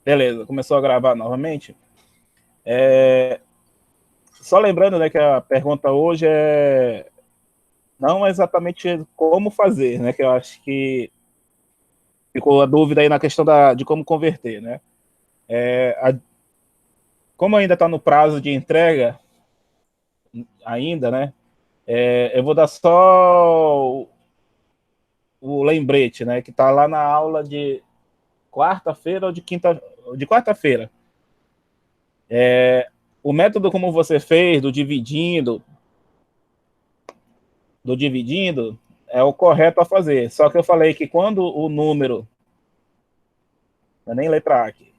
Beleza, começou a gravar novamente. É, Só lembrando, né, que a pergunta hoje é não exatamente como fazer, né? Que eu acho que ficou a dúvida aí na questão de como converter, né? Como ainda está no prazo de entrega, ainda, né? Eu vou dar só o lembrete, né? Que está lá na aula de quarta-feira ou de quinta, de quarta-feira. O método como você fez do dividindo é o correto a fazer. Só que eu falei que quando o número, não é nem letra A aqui,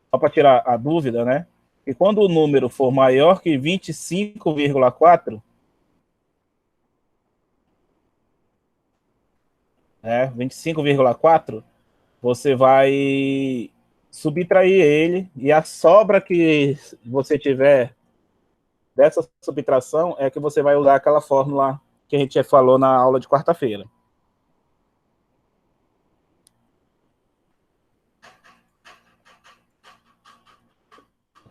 só para tirar a dúvida, né? Que quando o número for maior que 25,4, né? 25,4, você vai subtrair ele e a sobra que você tiver dessa subtração é que você vai usar aquela fórmula que a gente já falou na aula de quarta-feira.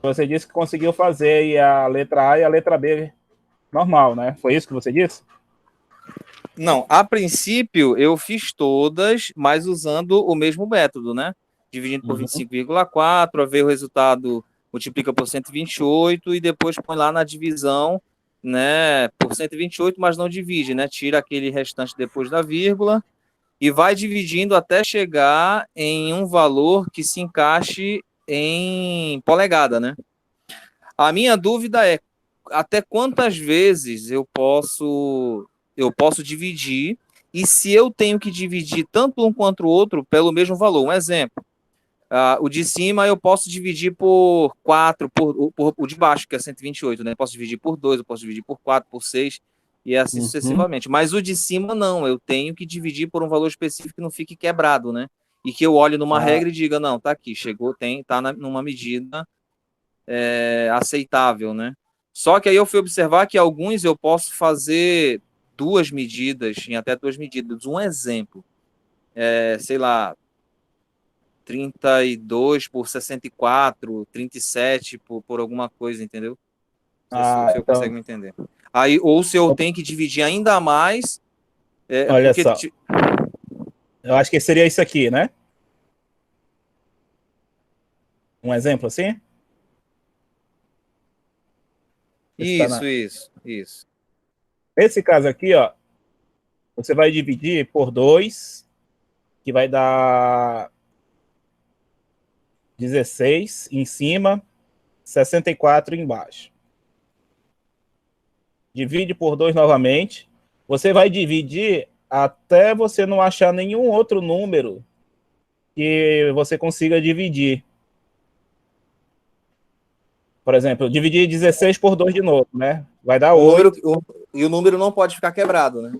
Você disse que conseguiu fazer a letra A e a letra B normal, né? Foi isso que você disse? Não, a princípio eu fiz todas, mas usando o mesmo método, né? Dividindo por Uhum. 25,4, a ver o resultado, multiplica por 128 e depois põe lá na divisão, né, por 128, mas não divide, né? Tira aquele restante depois da vírgula e vai dividindo até chegar em um valor que se encaixe em polegada, né? A minha dúvida é até quantas vezes eu posso dividir e se eu tenho que dividir tanto um quanto o outro pelo mesmo valor. Um exemplo, o de cima eu posso dividir por 4, por o de baixo, que é 128, né? Eu posso dividir por 2, eu posso dividir por 4, por 6 e assim Uhum. sucessivamente. Mas o de cima não, eu tenho que dividir por um valor específico que não fique quebrado, né? E que eu olhe numa Ah, regra e diga, não, tá aqui, chegou, tá numa medida aceitável, né? Só que aí eu fui observar que alguns eu posso fazer duas medidas, em até duas medidas. Um exemplo, sei lá, 32 por 64, 37 por alguma coisa, entendeu? Não sei se o senhor consegue então, me entender. Aí, ou se eu tenho que dividir ainda mais, olha porque. só, eu acho que seria isso aqui, né? Um exemplo assim? Está Isso, na... isso, isso. Esse caso aqui, ó, você vai dividir por 2, que vai dar 16 em cima, 64 embaixo. Divide por 2 novamente. Você vai dividir até você não achar nenhum outro número que você consiga dividir. Por exemplo, dividir 16 por 2 de novo, né? Vai dar O número, 8. e o número não pode ficar quebrado, né?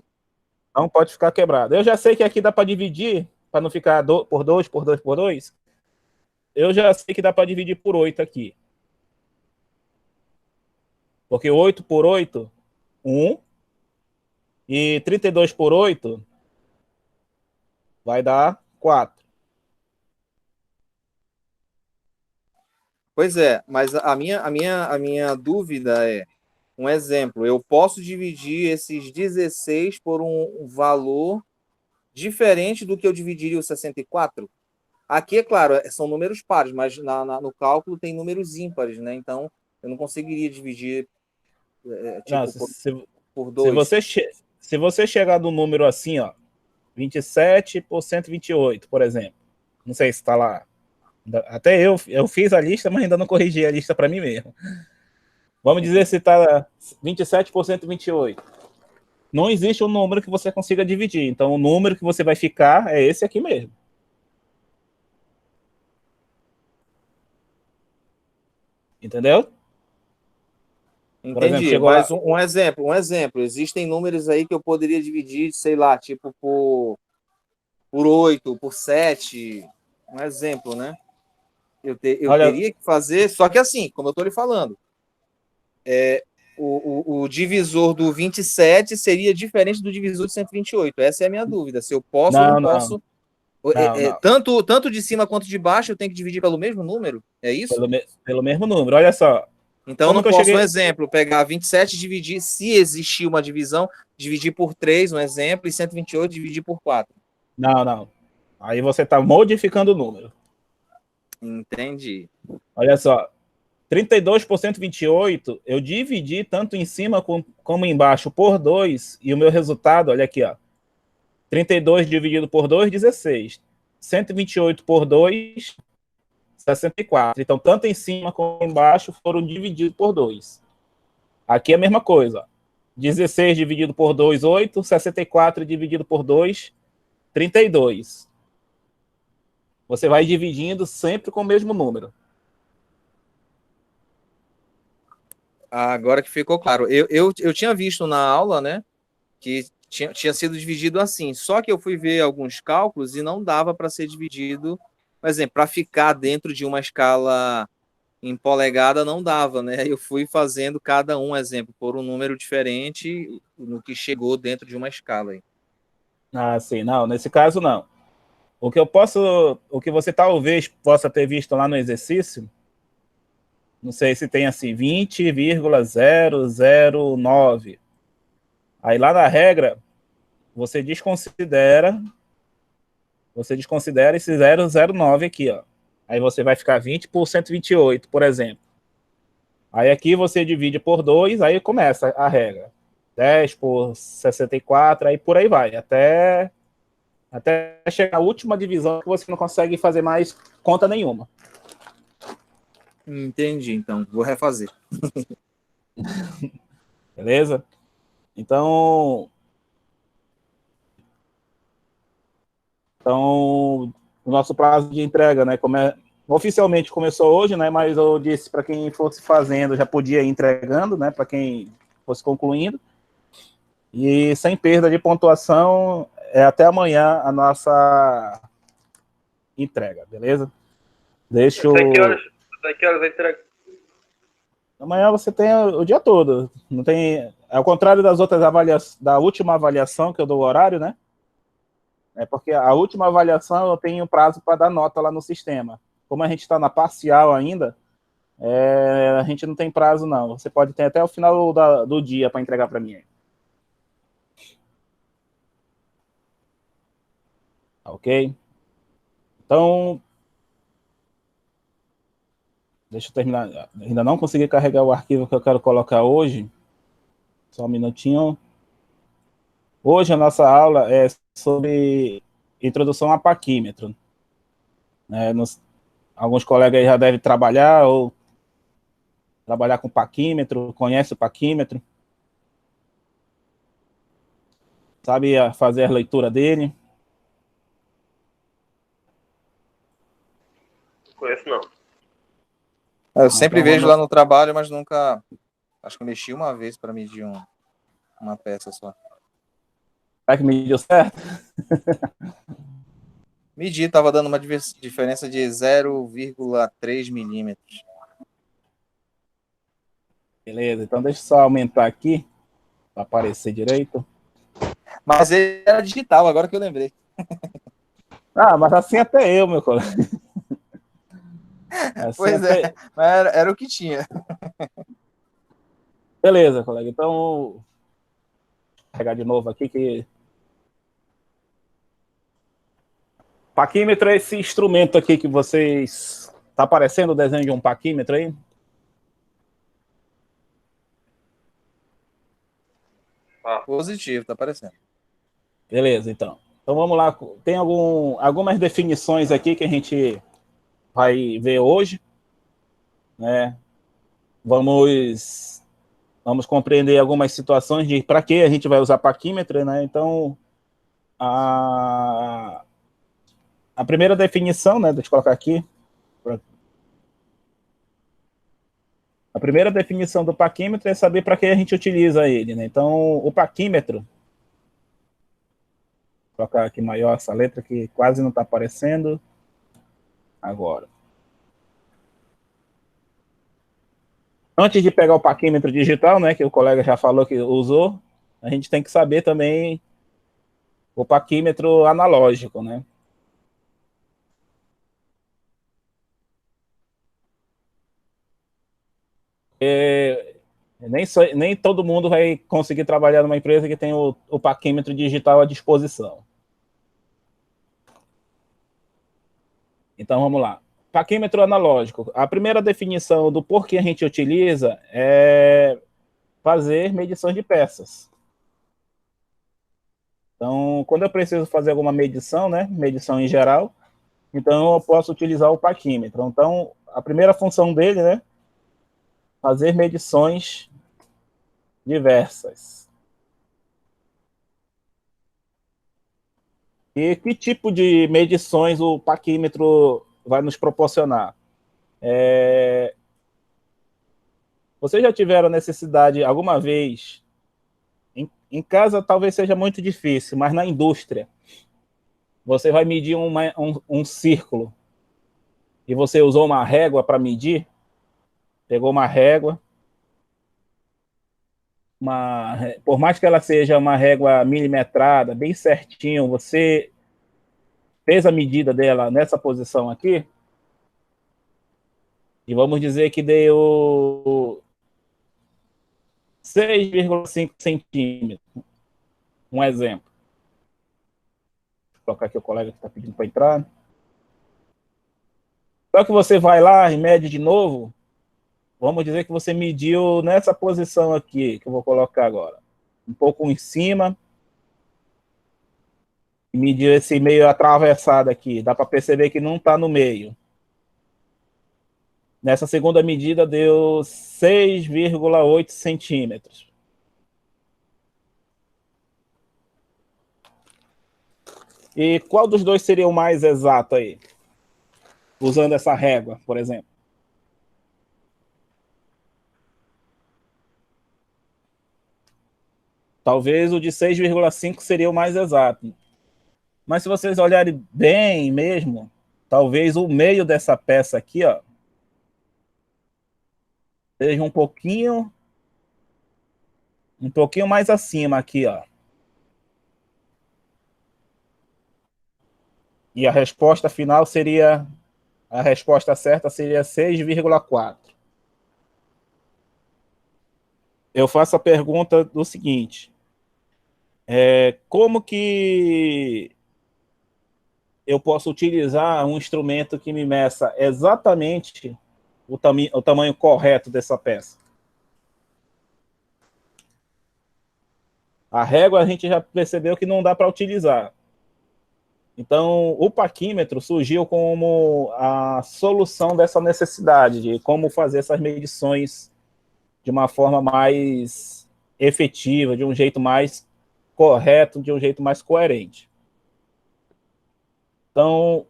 Não pode ficar quebrado. Eu já sei que aqui dá para dividir, para não ficar por 2, por 2, por 2. Eu já sei que dá para dividir por 8 aqui. Porque 8 por 8, 1. E 32 por 8 vai dar 4. Pois é, mas a minha dúvida é, um exemplo, eu posso dividir esses 16 por um valor diferente do que eu dividiria o 64? Aqui, é claro, são números pares, mas no cálculo tem números ímpares, né? Então, eu não conseguiria dividir, Não, tipo, por se, 2. você, se você chegar no número assim, ó, 27 por 128, por exemplo. Não sei se está lá. Até eu fiz a lista, mas ainda não corrigi a lista para mim mesmo. Vamos dizer se está 27 por 128. Não existe um número que você consiga dividir. Então, o número que você vai ficar é esse aqui mesmo. Entendeu? Por exemplo, Entendi, chegou lá. mas um exemplo. Existem números aí que eu poderia dividir, sei lá, tipo por 8, por 7. Um exemplo, né? Eu Olha, teria que fazer, só que assim, como eu estou lhe falando, o divisor do 27 seria diferente do divisor de 128. Essa é a minha dúvida, se eu posso ou não não, não. posso. Não, não. Tanto de cima quanto de baixo eu tenho que dividir pelo mesmo número? É isso? Pelo mesmo número. Olha só. Então eu Como não que eu posso, um cheguei? exemplo, pegar 27 e dividir, se existir uma divisão, dividir por 3, um exemplo, e 128 dividir por 4. Não, não. Aí você está modificando o número. Entendi. Olha só. 32 por 128, eu dividi tanto em cima como embaixo por 2, e o meu resultado, olha aqui, ó. 32 dividido por 2, 16. 128 por 2, 64. Então, tanto em cima como embaixo foram divididos por 2. Aqui é a mesma coisa. 16 dividido por 2, 8. 64 dividido por 2, 32. Você vai dividindo sempre com o mesmo número. Agora que ficou claro. Eu tinha visto na aula, né, que tinha sido dividido assim. Só que eu fui ver alguns cálculos e não dava para ser dividido, por exemplo, para ficar dentro de uma escala em polegada não dava, né? Eu fui fazendo cada um, exemplo, por um número diferente no que chegou dentro de uma escala aí. Ah, sim, não, nesse caso não. O que você talvez possa ter visto lá no exercício, não sei se tem assim, 20,009. Aí lá na regra, você desconsidera esse 009 aqui, ó. Aí você vai ficar 20 por 128, por exemplo. Aí aqui você divide por 2, aí começa a regra. 10 por 64, aí por aí vai, até chegar à última divisão que você não consegue fazer mais conta nenhuma. Entendi, então, vou refazer. Beleza? Então, o nosso prazo de entrega, né, oficialmente começou hoje, né, mas eu disse para quem fosse fazendo, já podia ir entregando, né, para quem fosse concluindo. E sem perda de pontuação, é até amanhã a nossa entrega, beleza? Deixa eu... Até que horas a entrega? Amanhã você tem o dia todo. Não tem... Ao contrário das outras avaliações, da última avaliação que eu dou o horário, né? É porque a última avaliação eu tenho prazo para dar nota lá no sistema. Como a gente está na parcial ainda, a gente não tem prazo, não. Você pode ter até o final do dia para entregar para mim. Ok? Então, deixa eu terminar. Ainda não consegui carregar o arquivo que eu quero colocar hoje. Só um minutinho. Hoje a nossa aula é sobre introdução a paquímetro. Alguns colegas já devem trabalhar ou trabalhar com paquímetro, conhece o paquímetro, sabe fazer a leitura dele. Não conheço, não. Eu sempre Então, vejo lá no trabalho, mas nunca... Acho que mexi uma vez para medir uma peça só. Será que me deu certo? Medi, estava dando uma diferença de 0,3 milímetros. Beleza, então deixa eu só aumentar aqui, para aparecer direito. Mas ele era digital, agora que eu lembrei. Ah, mas assim até eu, meu colega. Assim Pois é, mas era o que tinha. Beleza, colega. Então, vou pegar de novo aqui que... Paquímetro é esse instrumento aqui que vocês... Tá aparecendo o desenho de um paquímetro aí? Positivo, tá aparecendo. Beleza, então. Então vamos lá. Tem algumas definições aqui que a gente vai ver hoje, né? Vamos compreender algumas situações de para que a gente vai usar paquímetro, né? Então, a primeira definição, né? Deixa eu colocar aqui. A primeira definição do paquímetro é saber para que a gente utiliza ele, né? Então, o paquímetro, vou colocar aqui maior essa letra que quase não está aparecendo agora. Antes de pegar o paquímetro digital, né, que o colega já falou que usou, a gente tem que saber também o paquímetro analógico, né? Nem todo mundo vai conseguir trabalhar numa empresa que tem o paquímetro digital à disposição. Então, vamos lá. Paquímetro analógico. A primeira definição do porquê a gente utiliza é fazer medições de peças. Então, quando eu preciso fazer alguma medição, né, medição em geral, então eu posso utilizar o paquímetro. Então, a primeira função dele, né, fazer medições diversas. E que tipo de medições o paquímetro vai nos proporcionar? Vocês já tiveram necessidade alguma vez, em casa talvez seja muito difícil, mas na indústria, você vai medir um círculo e você usou uma régua para medir, pegou uma régua, por mais que ela seja uma régua milimetrada, bem certinho, você fez a medida dela nessa posição aqui, e vamos dizer que deu 6,5 centímetros. Um exemplo. Vou colocar aqui o colega que está pedindo para entrar. Só que você vai lá e mede de novo, vamos dizer que você mediu nessa posição aqui, que eu vou colocar agora. Um pouco em cima, e mediu esse meio atravessado aqui. Dá para perceber que não está no meio. Nessa segunda medida deu 6,8 centímetros. E qual dos dois seria o mais exato aí? Usando essa régua, por exemplo. Talvez o de 6,5 seria o mais exato. Mas se vocês olharem bem mesmo, talvez o meio dessa peça aqui, ó, seja um pouquinho mais acima aqui, ó. E a resposta final seria, a resposta certa seria 6,4. Eu faço a pergunta do seguinte, como que eu posso utilizar um instrumento que me meça exatamente o tamanho correto dessa peça? A régua a gente já percebeu que não dá para utilizar. Então, o paquímetro surgiu como a solução dessa necessidade de como fazer essas medições de uma forma mais efetiva, de um jeito mais correto, de um jeito mais coerente. Então,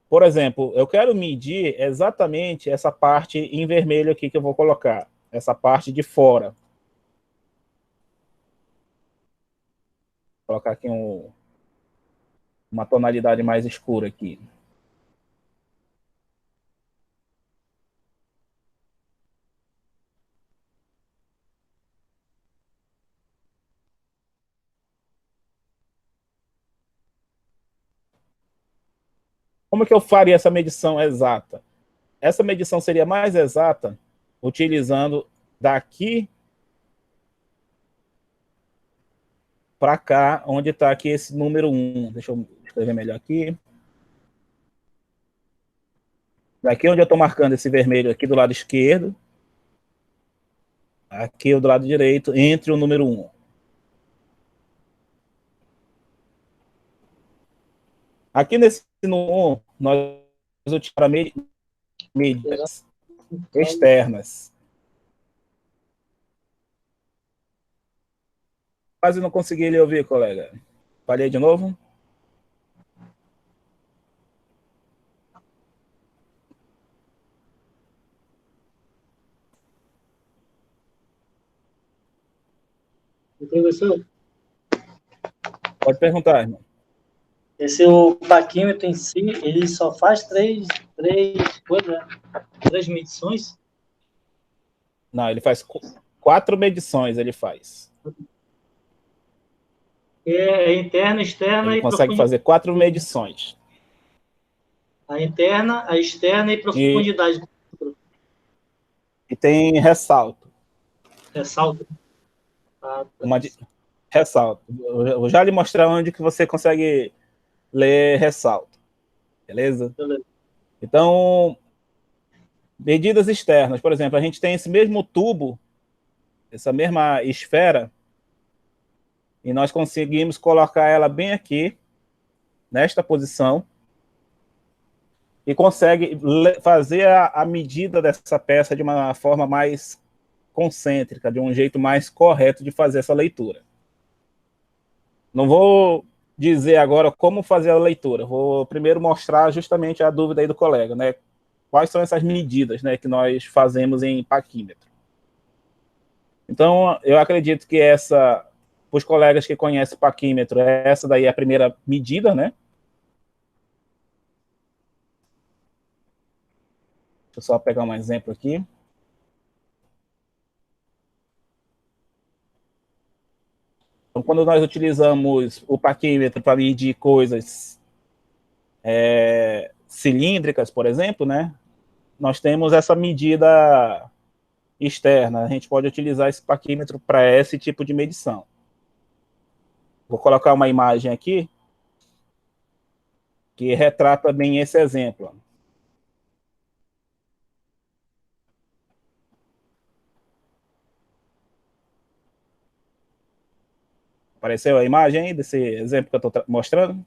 por exemplo, eu quero medir exatamente essa parte em vermelho aqui que eu vou colocar, essa parte de fora. Vou colocar aqui uma tonalidade mais escura aqui. Como que eu faria essa medição exata? Essa medição seria mais exata utilizando daqui para cá, onde está aqui esse número 1. Deixa eu escrever melhor aqui. Daqui onde eu estou marcando esse vermelho aqui do lado esquerdo, aqui do lado direito, entre o número 1. Aqui nesse número 1, nós utilizamos medidas externas. Quase não consegui lhe ouvir, colega. Falei de novo? Professor, Pode perguntar, irmão. esse o paquímetro em si, ele só faz três medições? Não, ele faz 4 medições, ele faz. É interna, externa Ele e consegue profundidade. fazer 4 medições. A externa e profundidade. E, do- profundidade. A interna, a externa e profundidade. A externa, a externa e profundidade. A externa, a externa e profundidade. A externa, a externa e profundidade. A externa, a externa e profundidade. A externa, a externa e profundidade. e tem ressalto. Ressalto. Ah, tá. Ressalto. Eu vou já lhe mostrar onde que você consegue ler ressalto. Beleza? Beleza. Então, medidas externas. Por exemplo, a gente tem esse mesmo tubo, essa mesma esfera, e nós conseguimos colocar ela bem aqui, nesta posição, e consegue fazer a medida dessa peça de uma forma mais concêntrica, de um jeito mais correto de fazer essa leitura. Não vou dizer agora como fazer a leitura, vou primeiro mostrar justamente a dúvida aí do colega, né? Quais são essas medidas, né, que nós fazemos em paquímetro. Então, eu acredito que essa, para os colegas que conhecem paquímetro, essa daí é a primeira medida, né? Deixa eu só pegar um exemplo aqui. Então, quando nós utilizamos o paquímetro para medir coisas cilíndricas, por exemplo, né? Nós temos essa medida externa. A gente pode utilizar esse paquímetro para esse tipo de medição. Vou colocar uma imagem aqui que retrata bem esse exemplo. Apareceu a imagem aí desse exemplo que eu estou mostrando?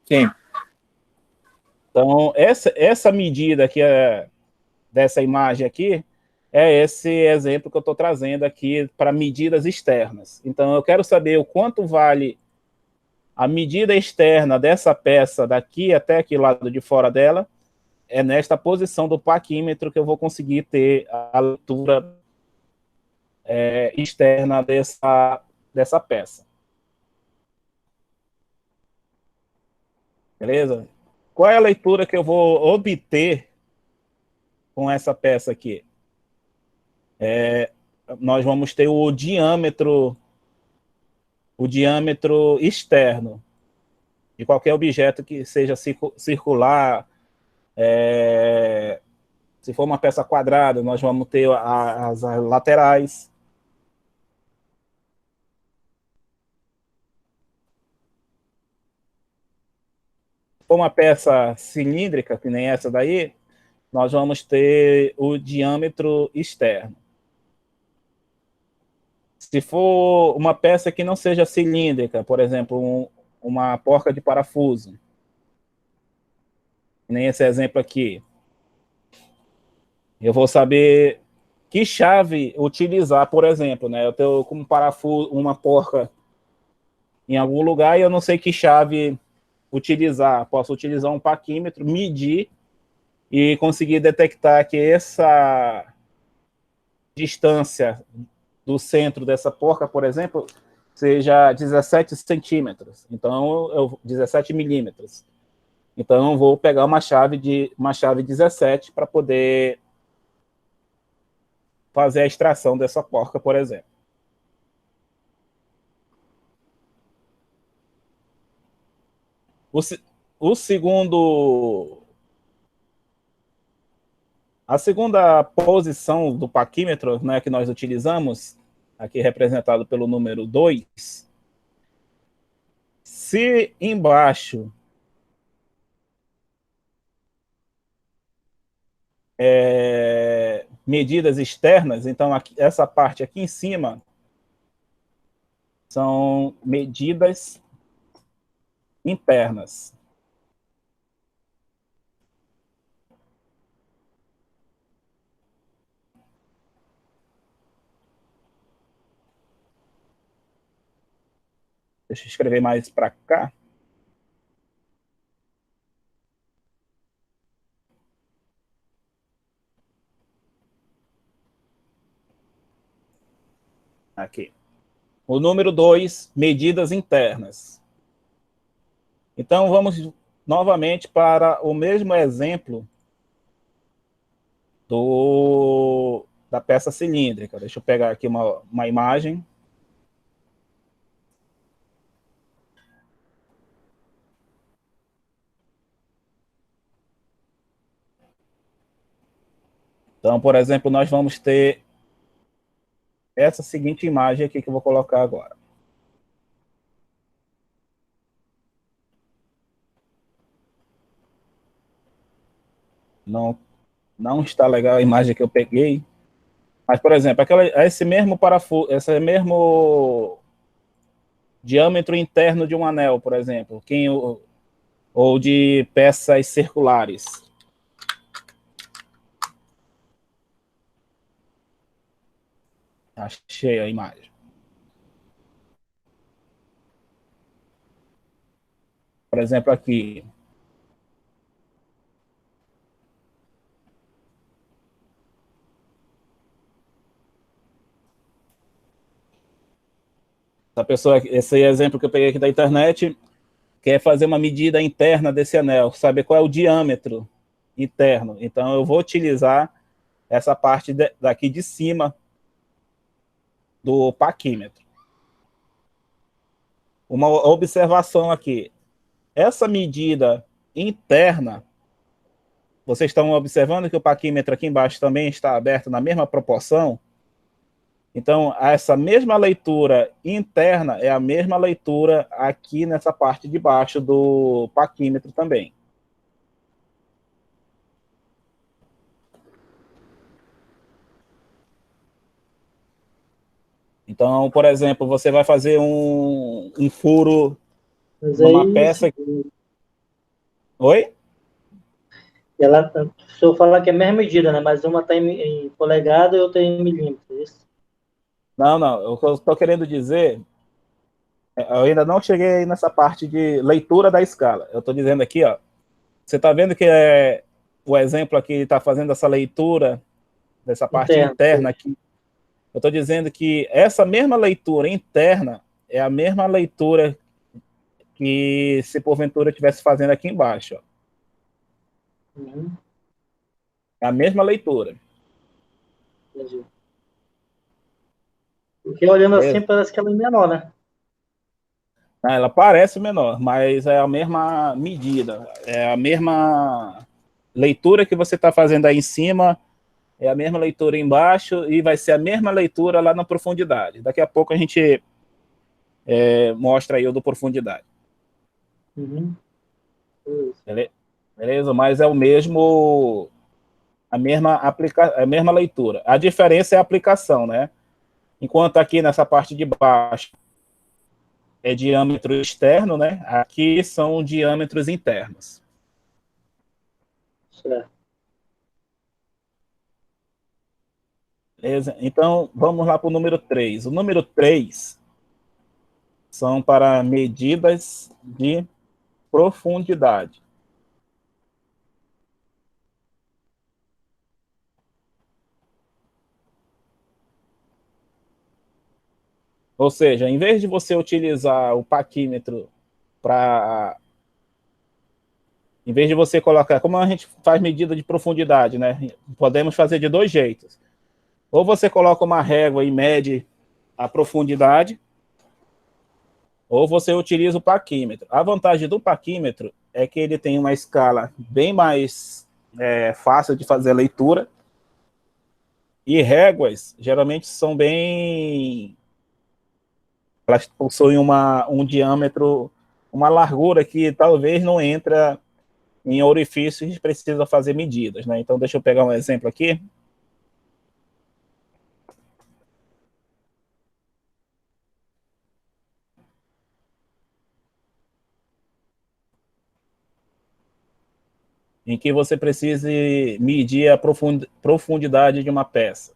Sim. Então, essa medida aqui, dessa imagem aqui, é esse exemplo que eu estou trazendo aqui para medidas externas. Então, eu quero saber o quanto vale a medida externa dessa peça daqui até aqui lado de fora dela, é nesta posição do paquímetro que eu vou conseguir ter a leitura externa dessa peça. Beleza? Qual é a leitura que eu vou obter com essa peça aqui? Nós vamos ter o diâmetro externo de qualquer objeto que seja circular. Se for uma peça quadrada, nós vamos ter as laterais. Se for uma peça cilíndrica, que nem essa daí, nós vamos ter o diâmetro externo. Se for uma peça que não seja cilíndrica, por exemplo, uma porca de parafuso, nem esse exemplo aqui, eu vou saber que chave utilizar, por exemplo, né? Eu tenho como parafuso uma porca em algum lugar e eu não sei que chave utilizar. Posso utilizar um paquímetro, medir e conseguir detectar que essa distância do centro dessa porca, por exemplo, seja 17 centímetros. Então, 17 milímetros. Então, eu vou pegar uma chave 17 para poder fazer a extração dessa porca, por exemplo. O segundo... A segunda posição do paquímetro, né, que nós utilizamos, aqui representado pelo número 2, se embaixo medidas externas, então aqui, essa parte aqui em cima são medidas internas. Deixa eu escrever mais para cá. Aqui. O número 2, medidas internas. Então, vamos novamente para o mesmo exemplo da peça cilíndrica. Deixa eu pegar aqui uma imagem. Então, por exemplo, nós vamos ter essa seguinte imagem aqui que eu vou colocar agora. Não, não está legal a imagem que eu peguei. Mas, por exemplo, esse mesmo parafuso, esse mesmo diâmetro interno de um anel, por exemplo, ou de peças circulares. Achei a imagem. Por exemplo, aqui. Esse exemplo que eu peguei aqui da internet, quer fazer uma medida interna desse anel, saber qual é o diâmetro interno. Então, eu vou utilizar essa parte daqui de cima do paquímetro. Uma observação aqui. Essa medida interna, vocês estão observando que o paquímetro aqui embaixo também está aberto na mesma proporção? Então, essa mesma leitura interna é a mesma leitura aqui nessa parte de baixo do paquímetro também. Então, por exemplo, você vai fazer um furo numa peça... Oi? Ela, o senhor fala que é a mesma medida, né? Mas uma está em polegada e outra em milímetros, é isso? Não, não. O que eu estou querendo dizer... Eu ainda não cheguei nessa parte de leitura da escala. Eu estou dizendo aqui, ó. Você está vendo que o exemplo aqui está fazendo essa leitura dessa parte interna aqui. Eu estou dizendo que essa mesma leitura interna é a mesma leitura que se porventura estivesse fazendo aqui embaixo. Ó. Uhum. É a mesma leitura. Entendi. Porque olhando assim parece que ela é menor, né? Ela parece menor, mas é a mesma medida, é a mesma leitura que você está fazendo aí em cima, é a mesma leitura embaixo e vai ser a mesma leitura lá na profundidade. Daqui a pouco a gente mostra aí o do profundidade. Uhum. Beleza? Mas é o mesmo, a mesma leitura. A diferença é a aplicação, né? Enquanto aqui nessa parte de baixo é diâmetro externo, né? Aqui são diâmetros internos. Certo. Beleza? Então, vamos lá para o número 3. O número 3 são para medidas de profundidade. Ou seja, em vez de você utilizar o paquímetro para... Em vez de você colocar... Como a gente faz medida de profundidade, né? Podemos fazer de dois jeitos. Ou você coloca uma régua e mede a profundidade, ou você utiliza o paquímetro. A vantagem do paquímetro é que ele tem uma escala bem mais fácil de fazer a leitura, e réguas geralmente são bem... Elas possuem um diâmetro, uma largura que talvez não entra em orifícios e precisa fazer medidas, né? Então, deixa eu pegar um exemplo aqui. Em que você precise medir a profundidade de uma peça.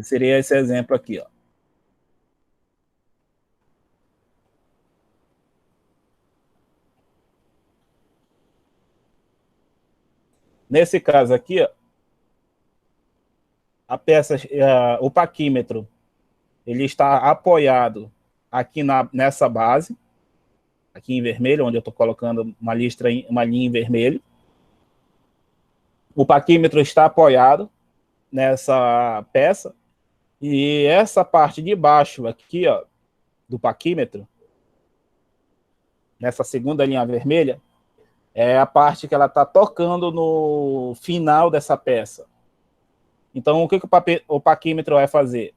Seria esse exemplo aqui, ó. Nesse caso aqui, ó, a peça, o paquímetro, ele está apoiado aqui nessa base, aqui em vermelho, onde eu estou colocando uma linha em vermelho. O paquímetro está apoiado nessa peça, e essa parte de baixo aqui, ó, do paquímetro, nessa segunda linha vermelha, é a parte que ela está tocando no final dessa peça. Então, o que o paquímetro vai fazer?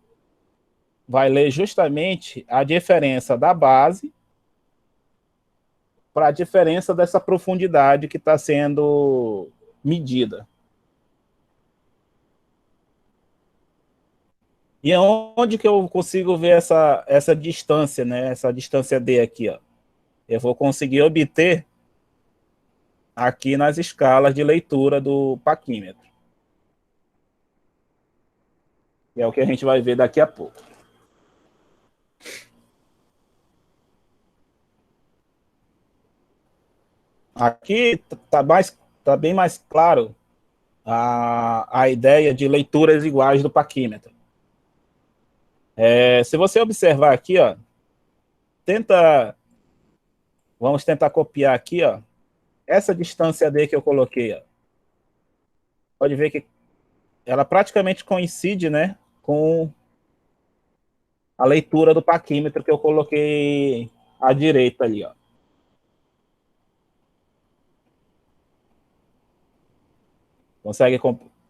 Vai ler justamente a diferença da base para a diferença dessa profundidade que está sendo medida. E onde que eu consigo ver essa distância, né? Essa distância D aqui, ó. Eu vou conseguir obter aqui nas escalas de leitura do paquímetro. Que é o que a gente vai ver daqui a pouco. Aqui tá bem mais claro a ideia de leituras iguais do paquímetro. Se você observar aqui, ó, vamos tentar copiar aqui, ó, essa distância D que eu coloquei, ó. Pode ver que ela praticamente coincide, né, com a leitura do paquímetro que eu coloquei à direita ali, ó.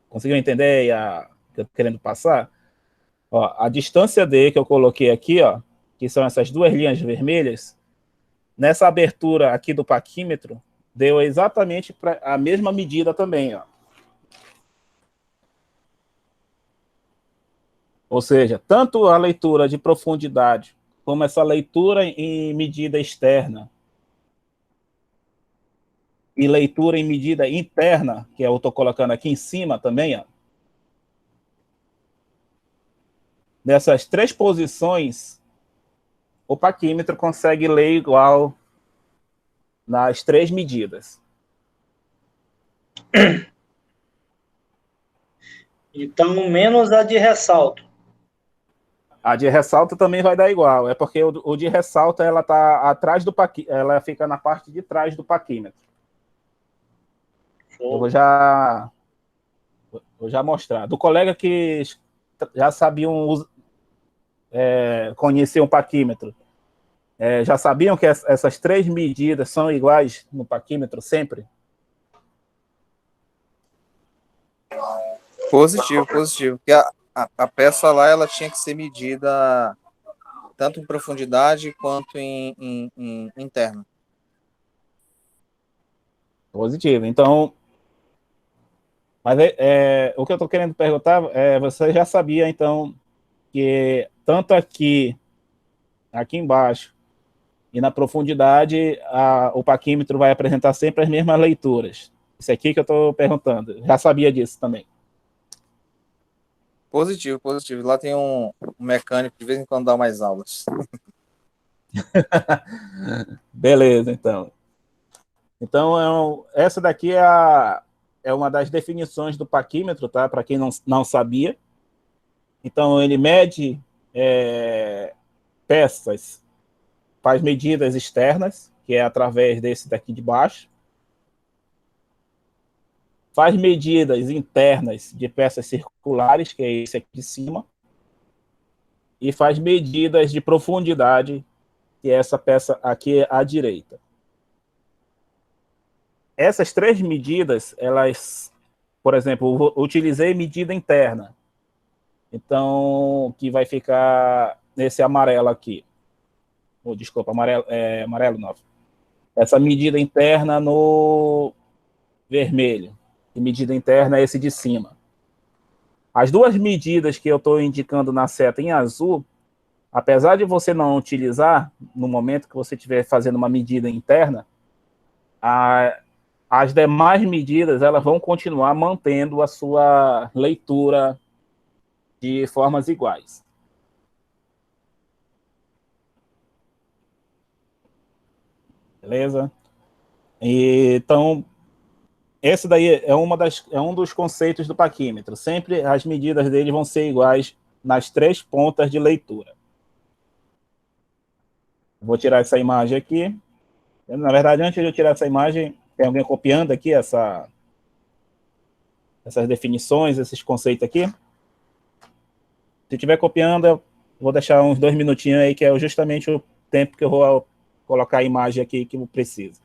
Conseguiu entender o que eu tô querendo passar? Ó, a distância D que eu coloquei aqui, ó, que são essas duas linhas vermelhas, nessa abertura aqui do paquímetro, deu exatamente a mesma medida também, ó. Ou seja, tanto a leitura de profundidade como essa leitura em medida externa e leitura em medida interna, que eu estou colocando aqui em cima também, ó. Nessas três posições, o paquímetro consegue ler igual nas três medidas. Então, menos a de ressalto. A de ressalto também vai dar igual, é porque o de ressalto ela tá atrás do paquímetro, ela fica na parte de trás do paquímetro. Eu vou já mostrar. Do colega que já sabiam conhecer um paquímetro, já sabiam que essas três medidas são iguais no paquímetro sempre? Positivo. Porque a peça lá, ela tinha que ser medida tanto em profundidade quanto em interna. Positivo. Então, mas o que eu estou querendo perguntar você já sabia, então, que tanto aqui embaixo e na profundidade, o paquímetro vai apresentar sempre as mesmas leituras. Isso aqui que eu estou perguntando. Já sabia disso também. Positivo. Lá tem um mecânico, de vez em quando dá mais aulas. Beleza, então. Então, essa daqui é uma das definições do paquímetro, tá? Para quem não sabia. Então, ele mede peças, faz medidas externas, que é através desse daqui de baixo. Faz medidas internas de peças circulares, que é esse aqui de cima. E faz medidas de profundidade, que é essa peça aqui à direita. Essas três medidas, elas, por exemplo, eu utilizei medida interna. Então, que vai ficar nesse amarelo aqui. Desculpa, amarelo não. Essa medida interna no vermelho. E medida interna é esse de cima. As duas medidas que eu estou indicando na seta em azul, apesar de você não utilizar no momento que você estiver fazendo uma medida interna, as demais medidas elas vão continuar mantendo a sua leitura de formas iguais. Beleza? Então, esse daí é um dos conceitos do paquímetro. Sempre as medidas dele vão ser iguais nas três pontas de leitura. Vou tirar essa imagem aqui. Na verdade, antes de eu tirar essa imagem, tem alguém copiando aqui essas definições, esses conceitos aqui? Se estiver copiando, eu vou deixar uns 2 minutinhos aí, que é justamente o tempo que eu vou colocar a imagem aqui que precisa.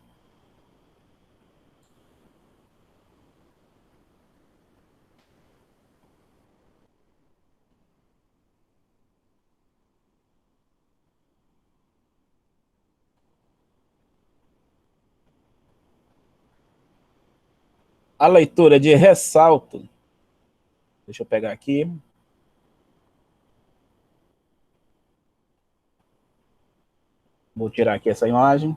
A leitura de ressalto, deixa eu pegar aqui. Vou tirar aqui essa imagem.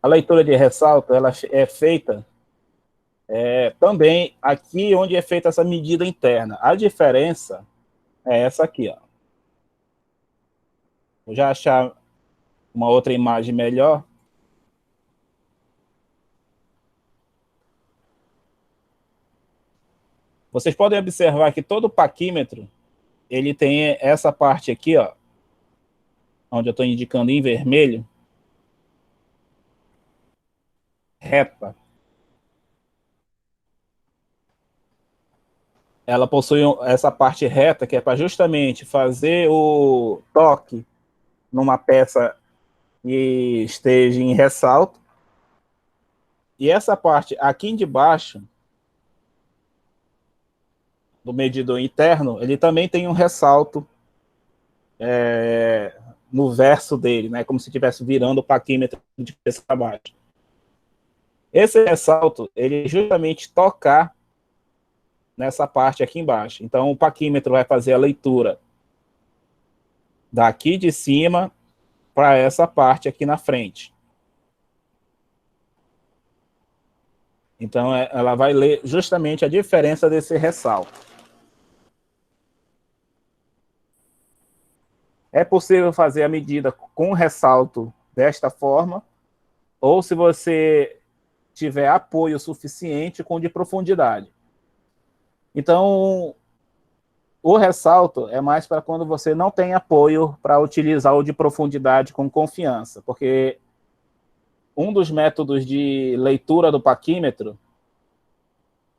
A leitura de ressalto, ela é feita também aqui onde é feita essa medida interna. A diferença é essa aqui, ó. Vou já achar uma outra imagem melhor. Vocês podem observar que todo paquímetro, ele tem essa parte aqui, ó, onde eu estou indicando em vermelho, reta. Ela possui essa parte reta, que é para justamente fazer o toque numa peça que esteja em ressalto. E essa parte aqui de baixo, do medidor interno, ele também tem um ressalto no verso dele, né, como se estivesse virando o paquímetro de cabeça para baixo. Esse ressalto, ele justamente tocar nessa parte aqui embaixo. Então, o paquímetro vai fazer a leitura daqui de cima para essa parte aqui na frente. Então, ela vai ler justamente a diferença desse ressalto. É possível fazer a medida com ressalto desta forma, ou se você tiver apoio suficiente com de profundidade. Então, o ressalto é mais para quando você não tem apoio para utilizar o de profundidade com confiança, porque um dos métodos de leitura do paquímetro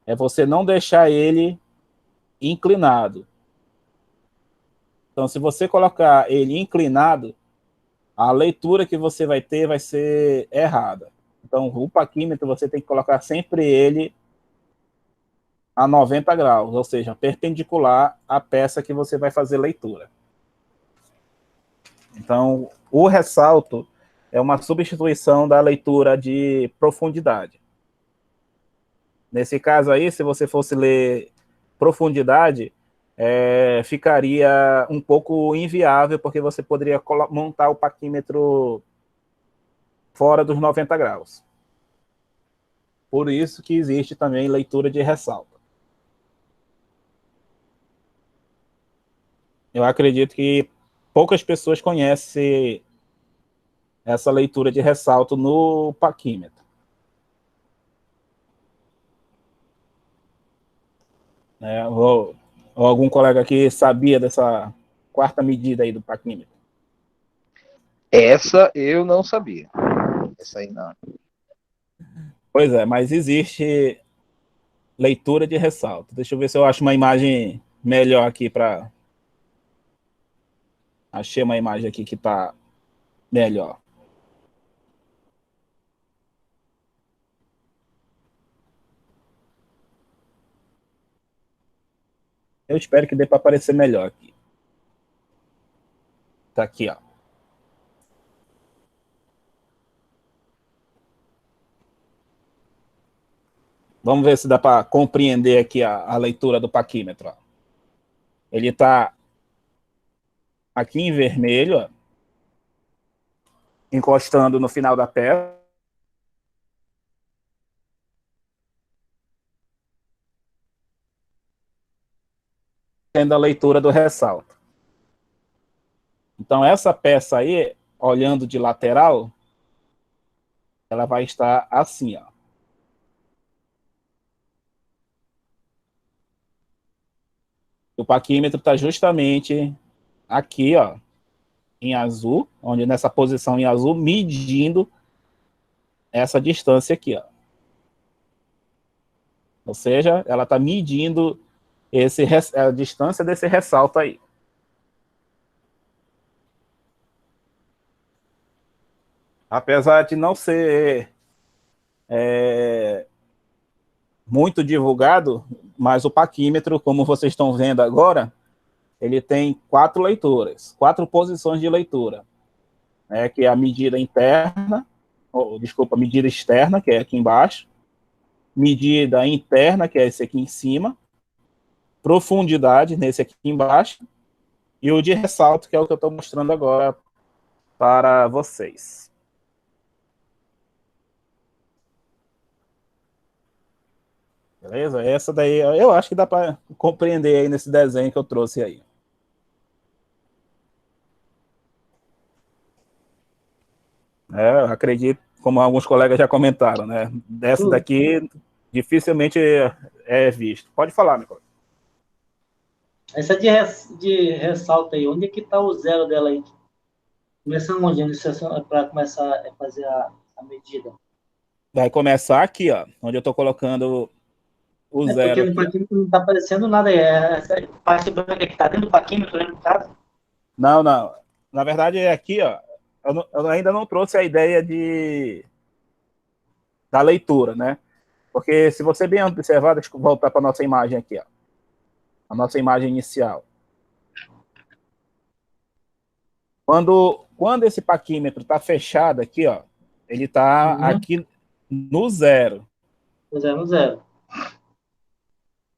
é você não deixar ele inclinado. Então, se você colocar ele inclinado, a leitura que você vai ter vai ser errada. Então, o paquímetro você tem que colocar sempre ele a 90 graus, ou seja, perpendicular à peça que você vai fazer leitura. Então, o ressalto é uma substituição da leitura de profundidade. Nesse caso aí, se você fosse ler profundidade, ficaria um pouco inviável, porque você poderia montar o paquímetro fora dos 90 graus. Por isso que existe também leitura de ressalto. Eu acredito que poucas pessoas conhecem essa leitura de ressalto no paquímetro. Ou algum colega aqui sabia dessa quarta medida aí do paquímetro? Essa eu não sabia. Essa aí não. Pois é, mas existe leitura de ressalto. Deixa eu ver se eu acho uma imagem melhor aqui para... Achei uma imagem aqui que está melhor. Eu espero que dê para aparecer melhor aqui. Tá aqui, ó. Vamos ver se dá para compreender aqui a leitura do paquímetro. Ó. Ele está aqui em vermelho, ó, encostando no final da peça. Tendo a leitura do ressalto. Então, essa peça aí, olhando de lateral, ela vai estar assim, ó. O paquímetro está justamente aqui, ó, em azul, onde nessa posição em azul, medindo essa distância aqui, ó. Ou seja, ela está medindo a distância desse ressalto aí. apesar de não ser muito divulgado, mas o paquímetro, como vocês estão vendo agora, ele tem 4 leituras, 4 posições de leitura, né, que é a medida interna, desculpa, medida externa, que é aqui embaixo, medida interna, que é esse aqui em cima, profundidade, nesse aqui embaixo, e o de ressalto, que é o que eu estou mostrando agora para vocês. Beleza? Essa daí, eu acho que dá para compreender aí nesse desenho que eu trouxe aí. Eu acredito, como alguns colegas já comentaram, né? Dessa daqui, dificilmente é visto. Pode falar, meu colega. Essa de ressalto aí, onde é que está o zero dela aí? Começando onde? Para começar a fazer a medida. Vai começar aqui, ó, onde eu estou colocando o zero Porque no aqui. paquímetro não está aparecendo nada aí. Essa parte branca que está dentro do paquímetro, né, no caso? Não, não. Na verdade, é aqui, ó. Eu ainda não trouxe a ideia da leitura, né? Porque se você bem observar, deixa eu voltar para a nossa imagem aqui, ó. A nossa imagem inicial. Quando esse paquímetro está fechado aqui, ó, ele está aqui no zero. No zero.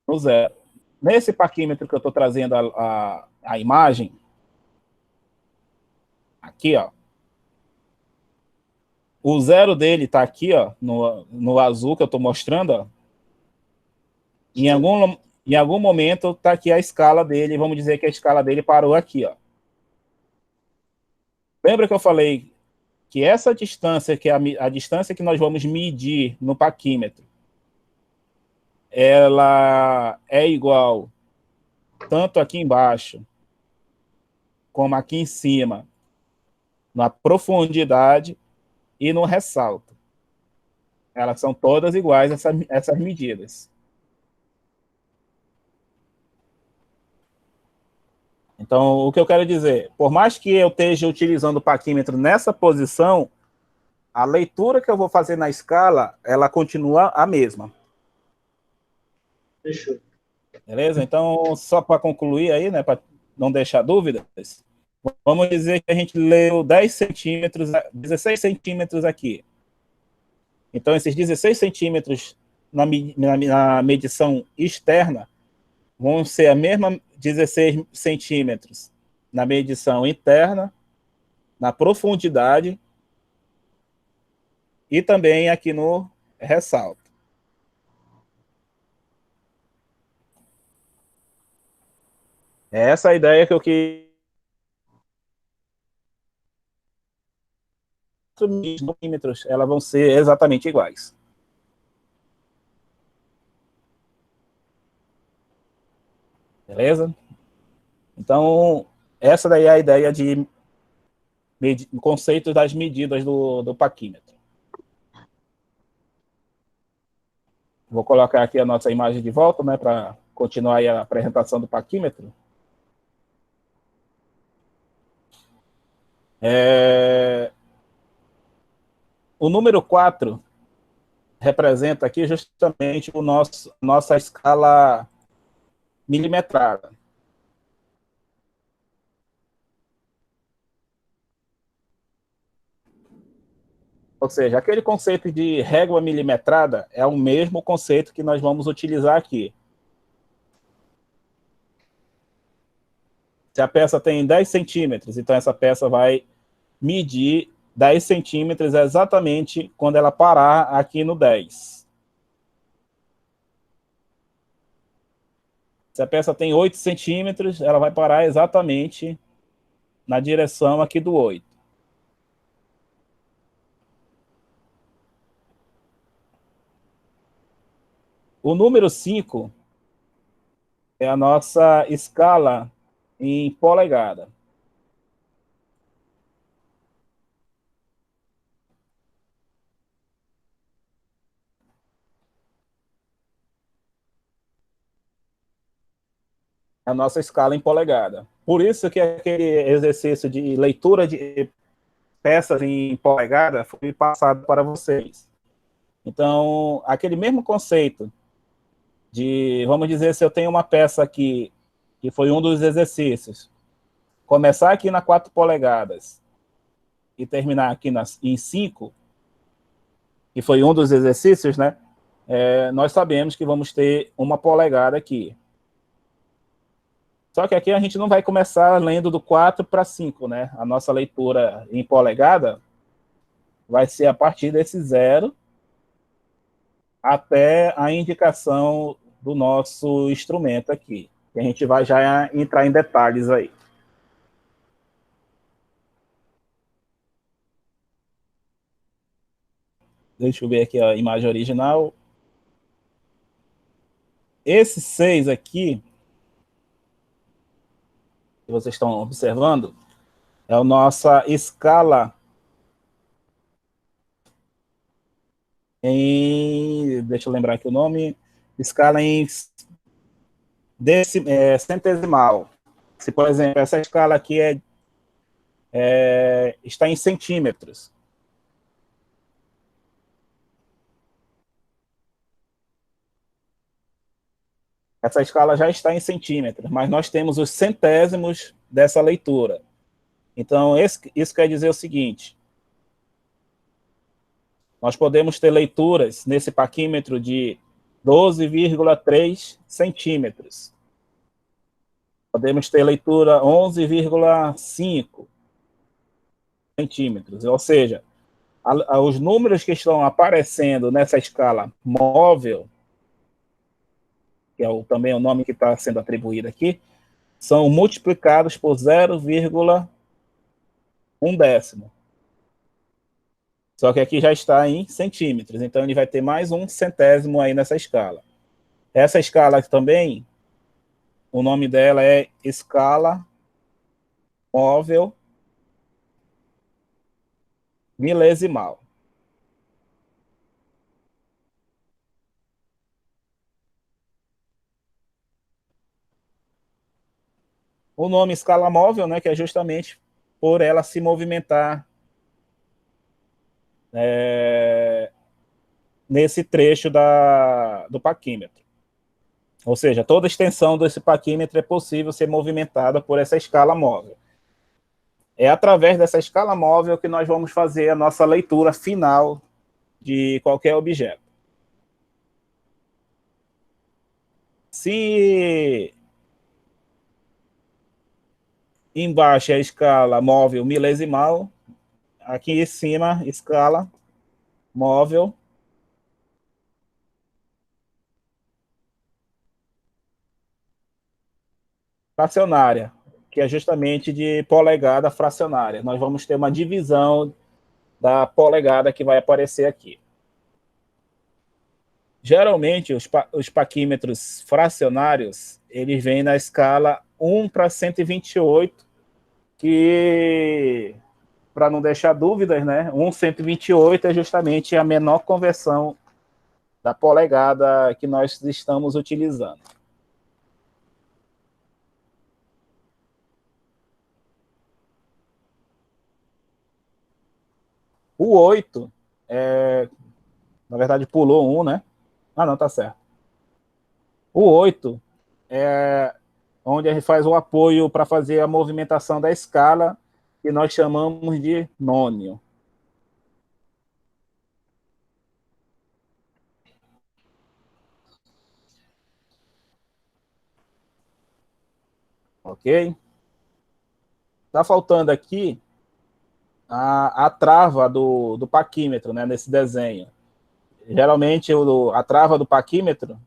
No zero. Nesse paquímetro que eu estou trazendo a imagem, aqui, ó, o zero dele está aqui, ó, no azul que eu estou mostrando, ó. Em algum momento está aqui a escala dele, vamos dizer que a escala dele parou aqui, ó. Lembra que eu falei que essa distância, que é a distância que nós vamos medir no paquímetro, ela é igual tanto aqui embaixo como aqui em cima, na profundidade e no ressalto. Elas são todas iguais, essas medidas. Então, o que eu quero dizer, por mais que eu esteja utilizando o paquímetro nessa posição, a leitura que eu vou fazer na escala, ela continua a mesma. Fechou. Beleza? Então, só para concluir aí, né, para não deixar dúvidas, vamos dizer que a gente leu 10 centímetros, 16 centímetros aqui. Então, esses 16 centímetros na medição externa vão ser a mesma 16 centímetros na medição interna, na profundidade e também aqui no ressalto. É essa a ideia que eu quis. Milímetros, elas vão ser exatamente iguais. Beleza? Então, essa daí é a ideia de conceito das medidas do paquímetro. Vou colocar aqui a nossa imagem de volta, né, para continuar aí a apresentação do paquímetro. O número 4 representa aqui justamente nossa escala milimetrada. Ou seja, aquele conceito de régua milimetrada é o mesmo conceito que nós vamos utilizar aqui. Se a peça tem 10 centímetros, então essa peça vai medir 10 centímetros exatamente quando ela parar aqui no 10. Se a peça tem 8 centímetros, ela vai parar exatamente na direção aqui do 8. O número 5 é a nossa escala em polegada. A nossa escala em polegada. Por isso que aquele exercício de leitura peças em polegada foi passado para vocês. Então, aquele mesmo conceito de, vamos dizer, se eu tenho uma peça aqui, que foi um dos exercícios, começar aqui na 4 polegadas e terminar aqui em 5, que foi um dos exercícios, né? Nós sabemos que vamos ter 1 polegada aqui. Só que aqui a gente não vai começar lendo do 4 para 5, né? A nossa leitura em polegada vai ser a partir desse 0 até a indicação do nosso instrumento aqui. A gente vai já entrar em detalhes aí. Deixa eu ver aqui a imagem original. Esse 6 aqui, que vocês estão observando, é a nossa escala deixa eu lembrar aqui o nome, escala em centesimal. Se, por exemplo, essa escala aqui está em centímetros. Essa escala já está em centímetros, mas nós temos os centésimos dessa leitura. Então, isso quer dizer o seguinte: nós podemos ter leituras nesse paquímetro de 12,3 centímetros. Podemos ter leitura 11,5 centímetros. Ou seja, os números que estão aparecendo nessa escala móvel, que é também o nome que está sendo atribuído aqui, são multiplicados por 0,1 décimo. Só que aqui já está em centímetros, então ele vai ter mais um centésimo aí nessa escala. Essa escala aqui também, o nome dela é escala móvel milesimal. O nome escala móvel, né, que é justamente por ela se movimentar nesse trecho do paquímetro. Ou seja, toda a extensão desse paquímetro é possível ser movimentada por essa escala móvel. É através dessa escala móvel que nós vamos fazer a nossa leitura final de qualquer objeto. Se embaixo é a escala móvel milesimal, aqui em cima, escala móvel fracionária, que é justamente de polegada fracionária. Nós vamos ter uma divisão da polegada que vai aparecer aqui. Geralmente, os paquímetros fracionários, eles vêm na escala 1 para 128, que, para não deixar dúvidas, né, 1/128 é justamente a menor conversão da polegada que nós estamos utilizando. O 8, na verdade pulou 1, né? Ah, não, tá certo. O 8 é onde a gente faz o apoio para fazer a movimentação da escala, que nós chamamos de nônio. Ok? Tá faltando aqui a trava do paquímetro, né, nesse desenho. Geralmente, a trava do paquímetro,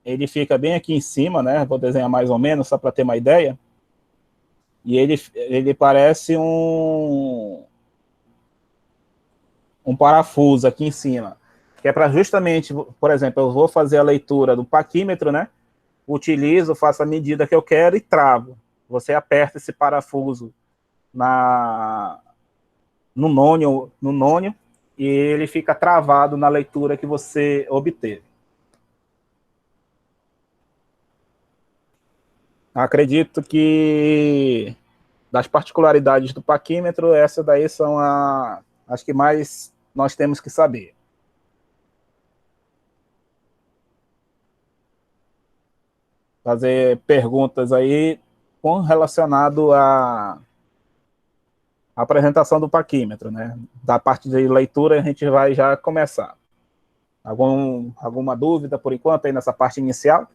ele fica bem aqui em cima, né? Vou desenhar mais ou menos, só para ter uma ideia. E ele parece um parafuso aqui em cima, que é para justamente, por exemplo, eu vou fazer a leitura do paquímetro, né? Utilizo, faço a medida que eu quero e travo. Você aperta esse parafuso no nônio, e ele fica travado na leitura que você obteve. Acredito que das particularidades do paquímetro, essa daí são as que mais nós temos que saber. Fazer perguntas aí com relacionado à apresentação do paquímetro, né? Da parte de leitura a gente vai já começar. Alguma dúvida por enquanto aí nessa parte inicial?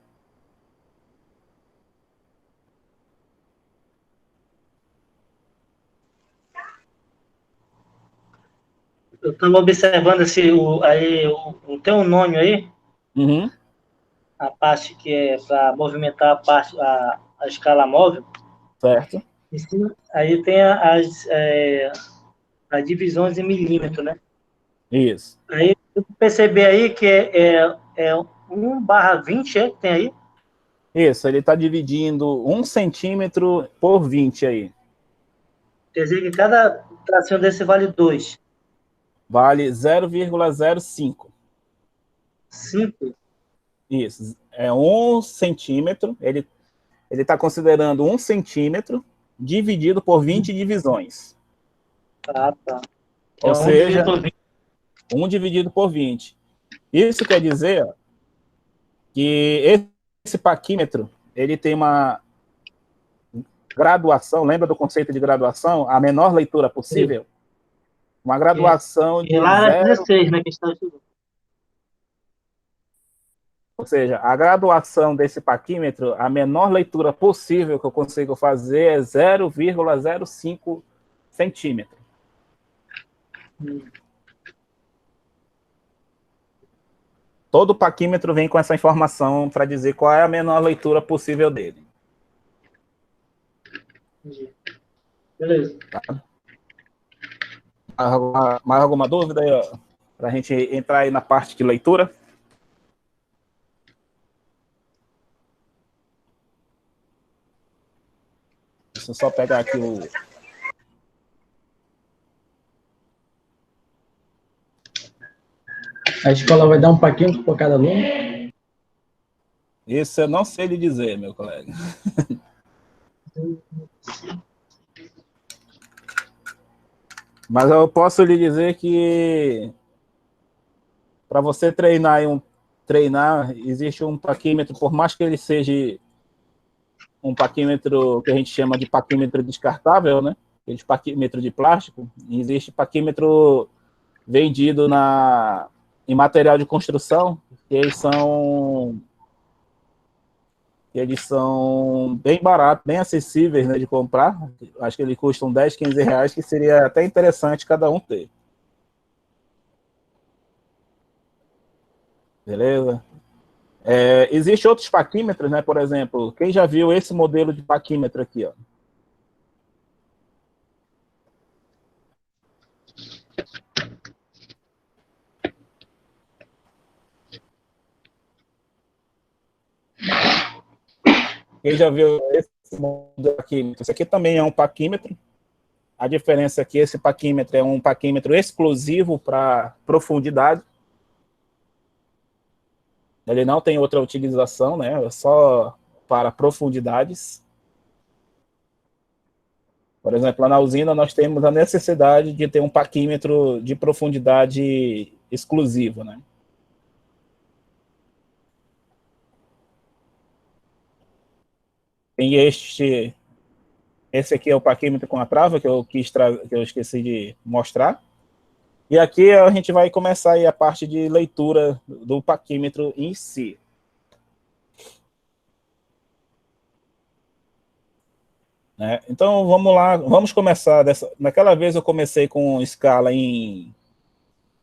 Eu estava observando tem um nome aí, Uhum, a parte que é para movimentar a escala móvel. certo. Em cima, aí tem as divisões em milímetro, né? Isso. Aí eu percebi aí que é 1/20, que tem aí. Isso, ele está dividindo 1 centímetro por 20 aí. Quer dizer que cada tracinho desse vale 2. Vale 0,05. 5. Isso, é 1 centímetro, ele está considerando 1 centímetro dividido por 20 divisões. Ah, tá. Ou É 1 dividido seja, por 20. 1 dividido por 20. Isso quer dizer que esse paquímetro, ele tem uma graduação, lembra do conceito de graduação? A menor leitura possível? Uma graduação E de lá era 0, 16, né? Que está estudando. ou seja, a graduação desse paquímetro, a menor leitura possível que eu consigo fazer é 0,05 centímetro. Todo paquímetro vem com essa informação para dizer qual é a menor leitura possível dele. Beleza. Mais alguma dúvida aí, para a gente entrar aí na parte de leitura? Deixa eu só pegar aqui o... A escola vai dar um paquímetro por cada aluno? Isso eu não sei lhe dizer, meu colega. Mas eu posso lhe dizer que para você treinar, existe um paquímetro, por mais que ele seja um paquímetro que a gente chama de paquímetro descartável, né? Aquele paquímetro de plástico, existe paquímetro vendido em material de construção, que eles são bem baratos, bem acessíveis, né, de comprar. Acho que eles custam 10, 15 reais, que seria até interessante cada um ter. Beleza? Existem outros paquímetros, né? Por exemplo, quem já viu esse modelo de paquímetro aqui, ó? Quem já viu esse modelo aqui? Esse aqui também é um paquímetro. A diferença é que esse paquímetro é um paquímetro exclusivo para profundidade. Ele não tem outra utilização, né? É só para profundidades. Por exemplo, lá na usina nós temos a necessidade de ter um paquímetro de profundidade exclusivo, né? Tem esse aqui é o paquímetro com a trava que que eu esqueci de mostrar. E aqui a gente vai começar aí a parte de leitura do paquímetro em si. Né? Então vamos lá, vamos começar naquela vez eu comecei com escala em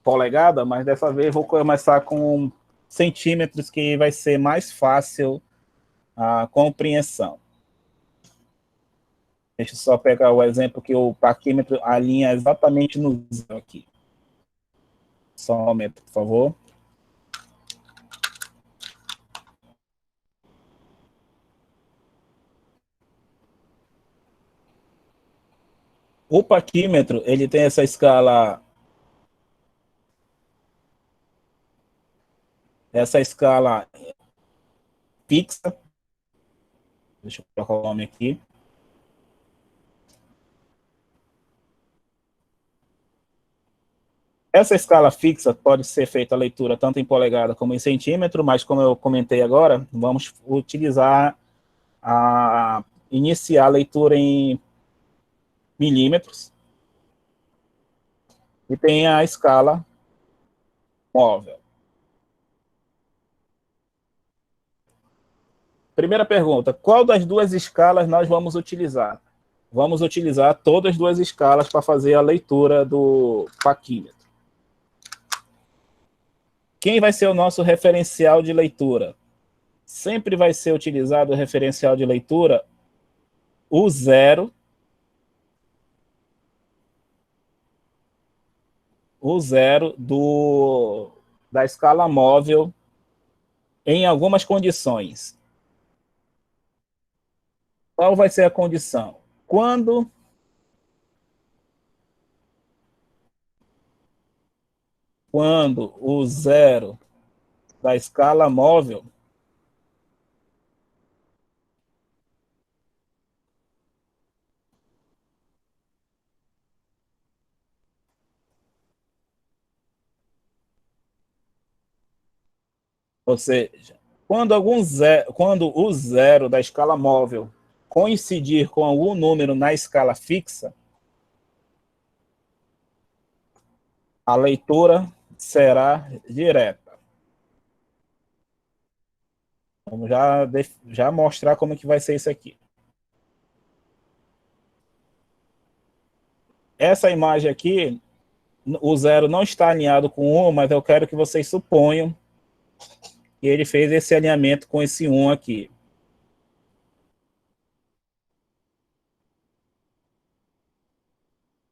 polegada, mas dessa vez vou começar com centímetros, que vai ser mais fácil a compreensão. Deixa eu só pegar o exemplo que o paquímetro alinha exatamente no zero aqui. Só um momento, por favor. O paquímetro, ele tem essa escala fixa. Deixa eu colocar o nome aqui. Essa escala fixa pode ser feita a leitura tanto em polegada como em centímetro, mas como eu comentei agora, vamos utilizar iniciar a leitura em milímetros, e tem a escala móvel. Primeira pergunta, qual das duas escalas nós vamos utilizar? Vamos utilizar todas as duas escalas para fazer a leitura do paquímetro. Quem vai ser o nosso referencial de leitura? Sempre vai ser utilizado o referencial de leitura, o zero da escala móvel em algumas condições. Qual vai ser a condição? Quando o zero da escala móvel ou seja, quando o zero da escala móvel coincidir com algum número na escala fixa, a leitura será direta. Vamos já mostrar como é que vai ser isso aqui. Essa imagem aqui, o zero não está alinhado com 1, mas eu quero que vocês suponham que ele fez esse alinhamento com esse 1 aqui.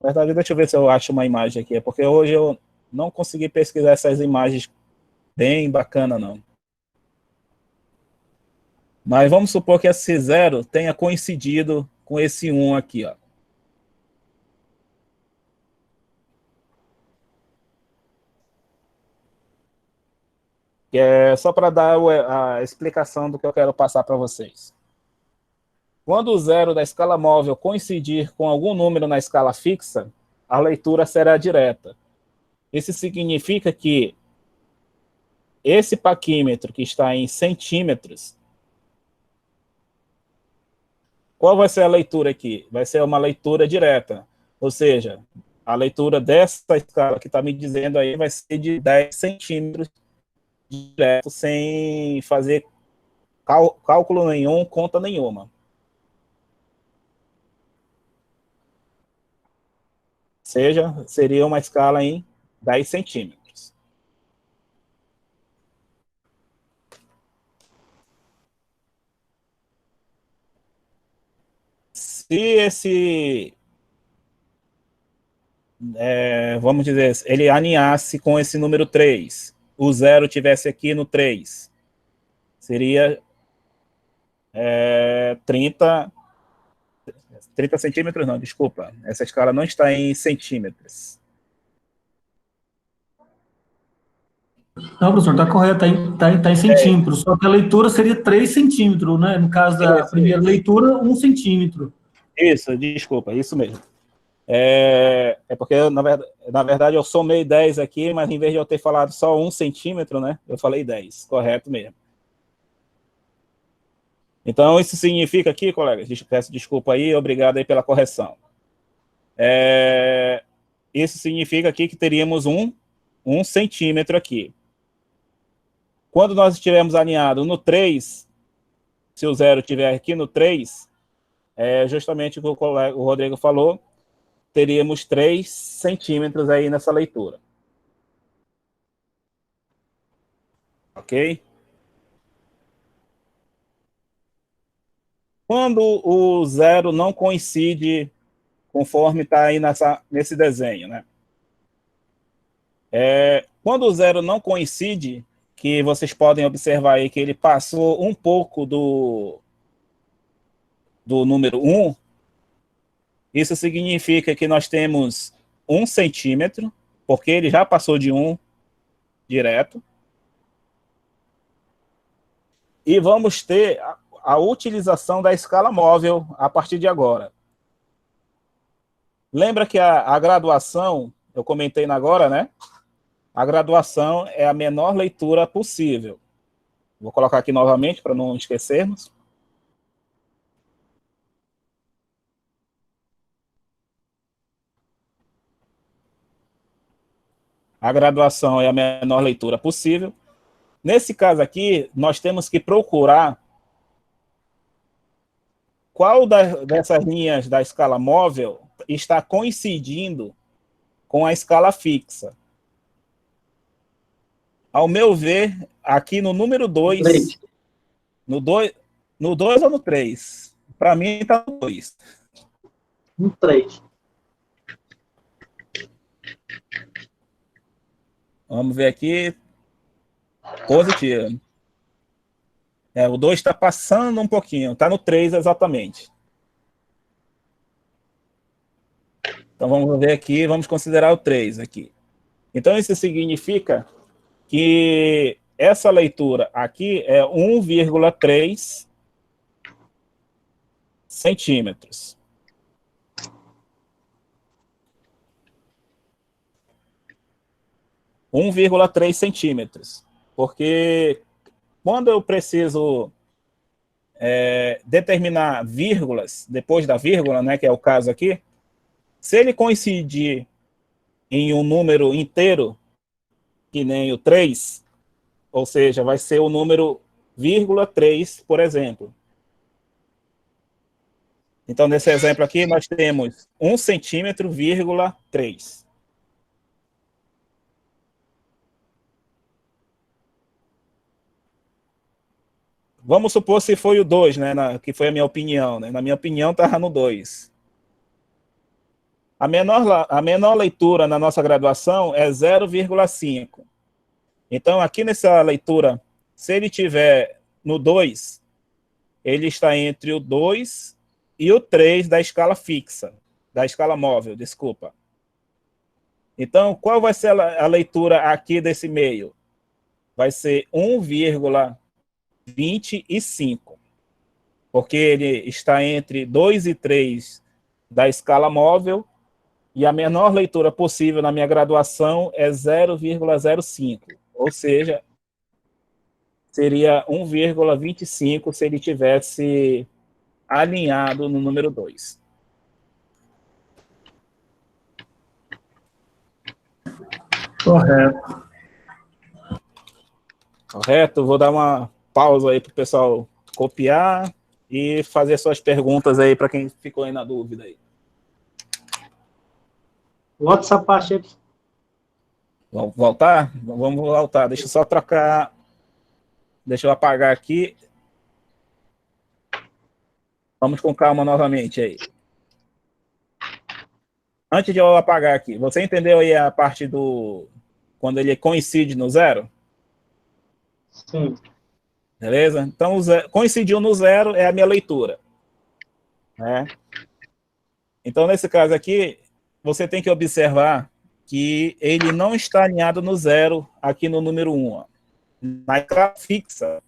Na verdade, deixa eu ver se eu acho uma imagem aqui, porque hoje eu não consegui pesquisar essas imagens bem bacana, não. Mas vamos supor que esse zero tenha coincidido com esse 1 aqui, ó. Que é só para dar a explicação do que eu quero passar para vocês. Quando o zero da escala móvel coincidir com algum número na escala fixa, a leitura será direta. Isso significa que esse paquímetro que está em centímetros, qual vai ser a leitura aqui? Vai ser uma leitura direta. Ou seja, a leitura dessa escala que está me dizendo aí vai ser de 10 centímetros direto, sem fazer cálculo nenhum, conta nenhuma. Ou seja, seria uma escala em 10 centímetros. Se esse, vamos dizer, ele alinhasse com esse número 3, o zero tivesse aqui no 3, seria 30 centímetros, não, desculpa. Essa escala não está em centímetros. Não, professor, está correto, está em centímetros, só que a leitura seria 3 centímetros, né? No caso da primeira leitura, 1 centímetro. Isso, desculpa, isso mesmo. É porque, na verdade, eu somei 10 aqui, mas em vez de eu ter falado só 1 centímetro, né, eu falei 10, correto mesmo. Então, isso significa aqui, colegas, peço desculpa aí, obrigado aí pela correção. Isso significa aqui que teríamos 1 centímetro aqui. Quando nós estivermos alinhados no 3, se o zero estiver aqui no 3, justamente o que o Rodrigo falou, teríamos 3 centímetros aí nessa leitura. Ok? Quando o zero não coincide conforme está aí nesse desenho, né? Quando o zero não coincide, que vocês podem observar aí que ele passou um pouco do número 1, isso significa que nós temos 1 centímetro, porque ele já passou de 1 direto. E vamos ter a utilização da escala móvel a partir de agora. Lembra que a graduação eu comentei agora, né? A graduação é a menor leitura possível. Vou colocar aqui novamente para não esquecermos. A graduação é a menor leitura possível. Nesse caso aqui, nós temos que procurar qual dessas linhas da escala móvel está coincidindo com a escala fixa. Ao meu ver, aqui no número 2, no 2 ou no 3? Para mim está no 2. No 3. Vamos ver aqui. Positivo. O 2 está passando um pouquinho, está no 3 exatamente. Então vamos ver aqui, vamos considerar o 3 aqui. Então isso significa que essa leitura aqui é 1,3 centímetros. – 1,3 centímetros. Porque quando eu preciso determinar vírgulas, depois da vírgula, né, que é o caso aqui, se ele coincidir em um número inteiro, que nem o 3, ou seja, vai ser o número 0,3, por exemplo. Então, nesse exemplo aqui, nós temos 1 centímetro, 3. Vamos supor se foi o 2, né, que foi a minha opinião. Né? Na minha opinião, estava no 2. A menor leitura na nossa graduação é 0,5. Então, aqui nessa leitura, se ele tiver no 2, ele está entre o 2 e o 3 da escala fixa, da escala móvel, desculpa. Então, qual vai ser a leitura aqui desse meio? Vai ser 1,25, porque ele está entre 2 e 3 da escala móvel, e a menor leitura possível na minha graduação é 0,05, ou seja, seria 1,25 se ele tivesse alinhado no número 2. Correto. Correto? Vou dar uma pausa aí para o pessoal copiar e fazer suas perguntas aí para quem ficou aí na dúvida aí. Volta essa parte aí. Vamos voltar? Vamos voltar. Deixa eu só trocar. Deixa eu apagar aqui. Vamos com calma novamente aí. Antes de eu apagar aqui, você entendeu aí a parte do... quando ele coincide no 0? Sim. Beleza? Então, coincidiu no 0 é a minha leitura. Né? Então, nesse caso aqui, você tem que observar que ele não está alinhado no 0 aqui no número 1. Ó. Na escala fixa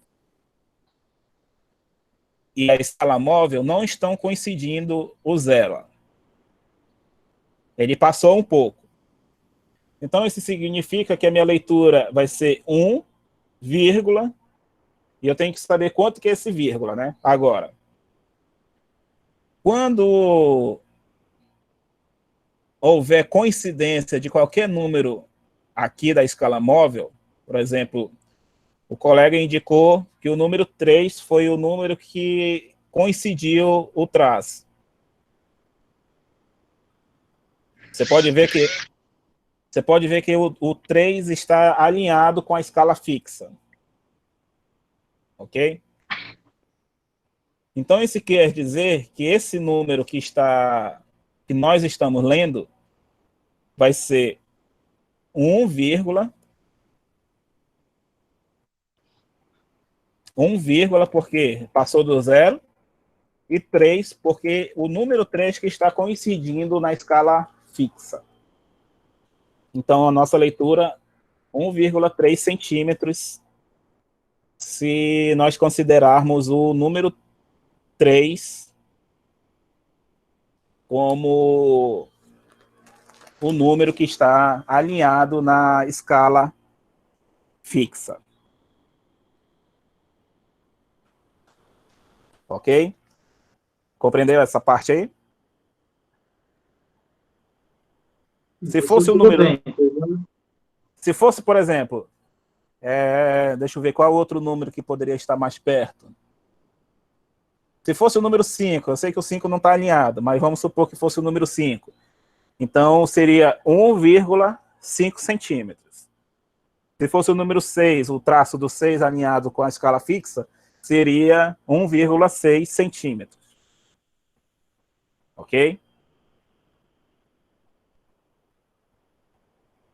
e a escala móvel não estão coincidindo o 0. Ó. Ele passou um pouco. Então, isso significa que a minha leitura vai ser 1, vírgula, e eu tenho que saber quanto que é esse vírgula, né? Agora, quando houver coincidência de qualquer número aqui da escala móvel, por exemplo, o colega indicou que o número 3 foi o número que coincidiu o traço. Você pode ver que o 3 está alinhado com a escala fixa. Ok? Então, isso quer dizer que esse número que nós estamos lendo vai ser 1, porque passou do 0, e 3, porque o número 3 que está coincidindo na escala fixa. Então, a nossa leitura, 1,3 centímetros, se nós considerarmos o número 3 como o número que está alinhado na escala fixa. Ok? Compreendeu essa parte aí? Se fosse o Tudo número... bem. Se fosse, por exemplo, deixa eu ver qual outro número que poderia estar mais perto. Se fosse o número 5, eu sei que o 5 não está alinhado, mas vamos supor que fosse o número 5. Então, seria 1,5 centímetros. Se fosse o número 6, o traço do 6 alinhado com a escala fixa, seria 1,6 centímetros. Ok?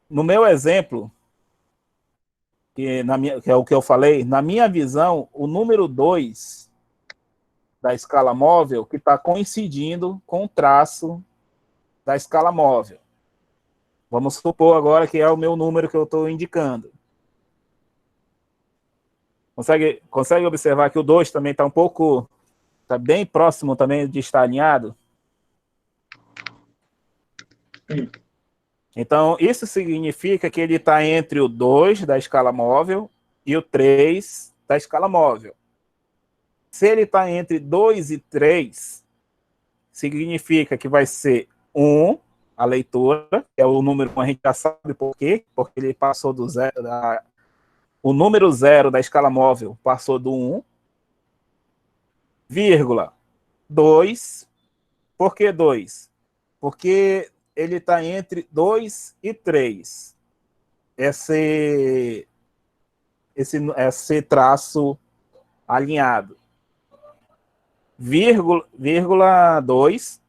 No meu exemplo, que é o que eu falei, na minha visão, o número 2 da escala móvel que está coincidindo com o traço da escala móvel. Vamos supor agora que é o meu número que eu estou indicando. Consegue observar que o 2 também está está bem próximo também de estar alinhado? Então, isso significa que ele está entre o 2 da escala móvel e o 3 da escala móvel. Se ele está entre 2 e 3, significa que vai ser 1, a leitura, que é o número que a gente já sabe por quê, porque ele passou do 0, o número 0 da escala móvel passou do 1, vírgula, 2. Por que 2? Porque ele está entre 2 e 3. Esse traço alinhado. Vírgula 2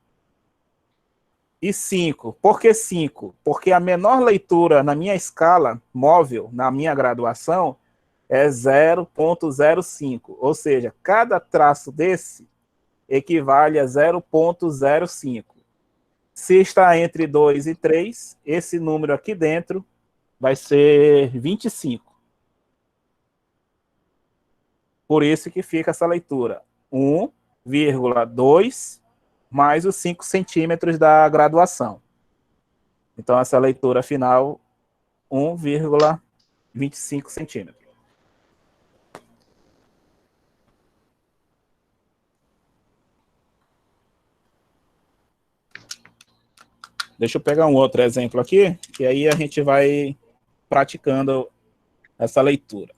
e 5. Por que 5? Porque a menor leitura na minha escala móvel, na minha graduação, é 0,05. Ou seja, cada traço desse equivale a 0,05. Se está entre 2 e 3, esse número aqui dentro vai ser 25. Por isso que fica essa leitura. 1,2 mais os 5 centímetros da graduação. Então, essa leitura final, 1,25 centímetros. Deixa eu pegar um outro exemplo aqui, que aí a gente vai praticando essa leitura.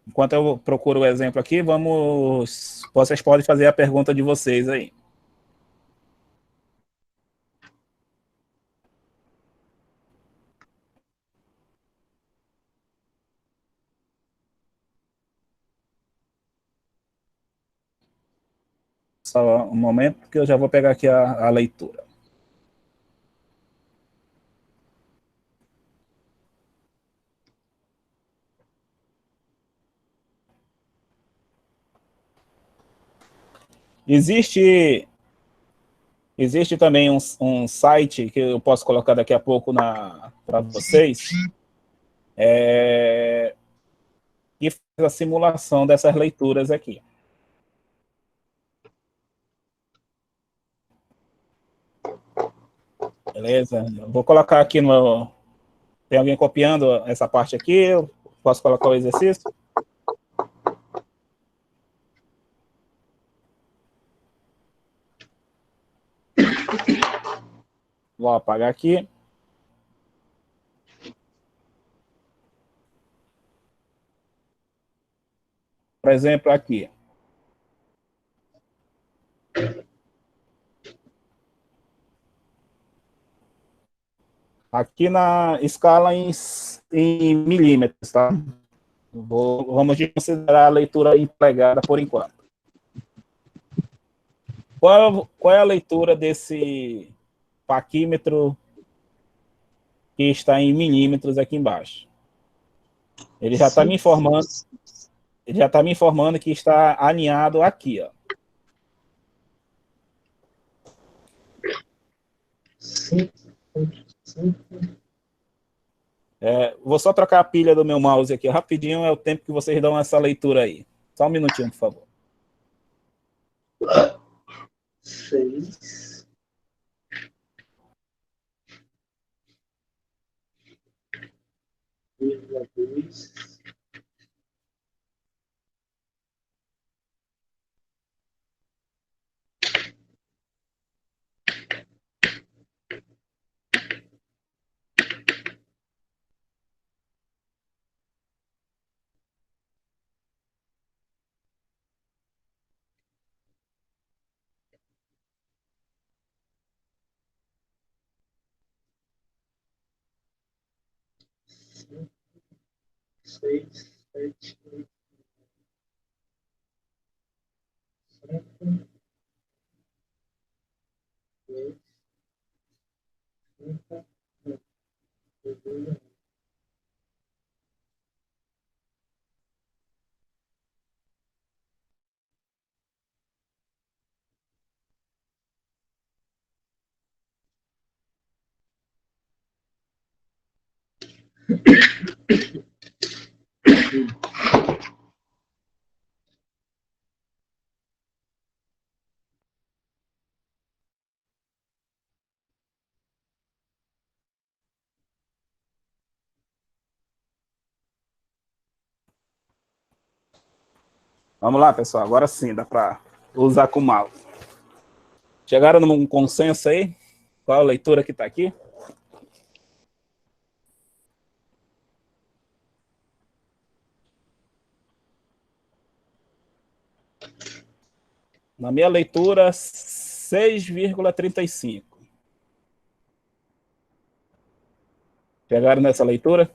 Enquanto eu procuro o exemplo aqui, vocês podem fazer a pergunta de vocês aí. Só um momento que eu já vou pegar aqui a leitura. Existe também um site que eu posso colocar daqui a pouco para vocês, que faz a simulação dessas leituras aqui. Beleza? Eu vou colocar aqui no... Tem alguém copiando essa parte aqui? Eu posso colocar o exercício? Vou apagar aqui. Por exemplo, aqui. Aqui na escala em milímetros, tá? Vamos considerar a leitura empregada por enquanto. Qual é a leitura desse paquímetro que está em milímetros aqui embaixo? Ele já está me informando que está alinhado aqui, ó. Vou só trocar a pilha do meu mouse aqui rapidinho, é o tempo que vocês dão essa leitura aí. Só um minutinho, por favor. 6. Vírgula 2. Seis, sete, oito, cinco, dois, cinco, dois. Vamos lá, pessoal. Agora sim, dá para usar com o mouse. Chegaram num consenso aí? Qual a leitura que está aqui? Na minha leitura, 6,35. Chegaram nessa leitura?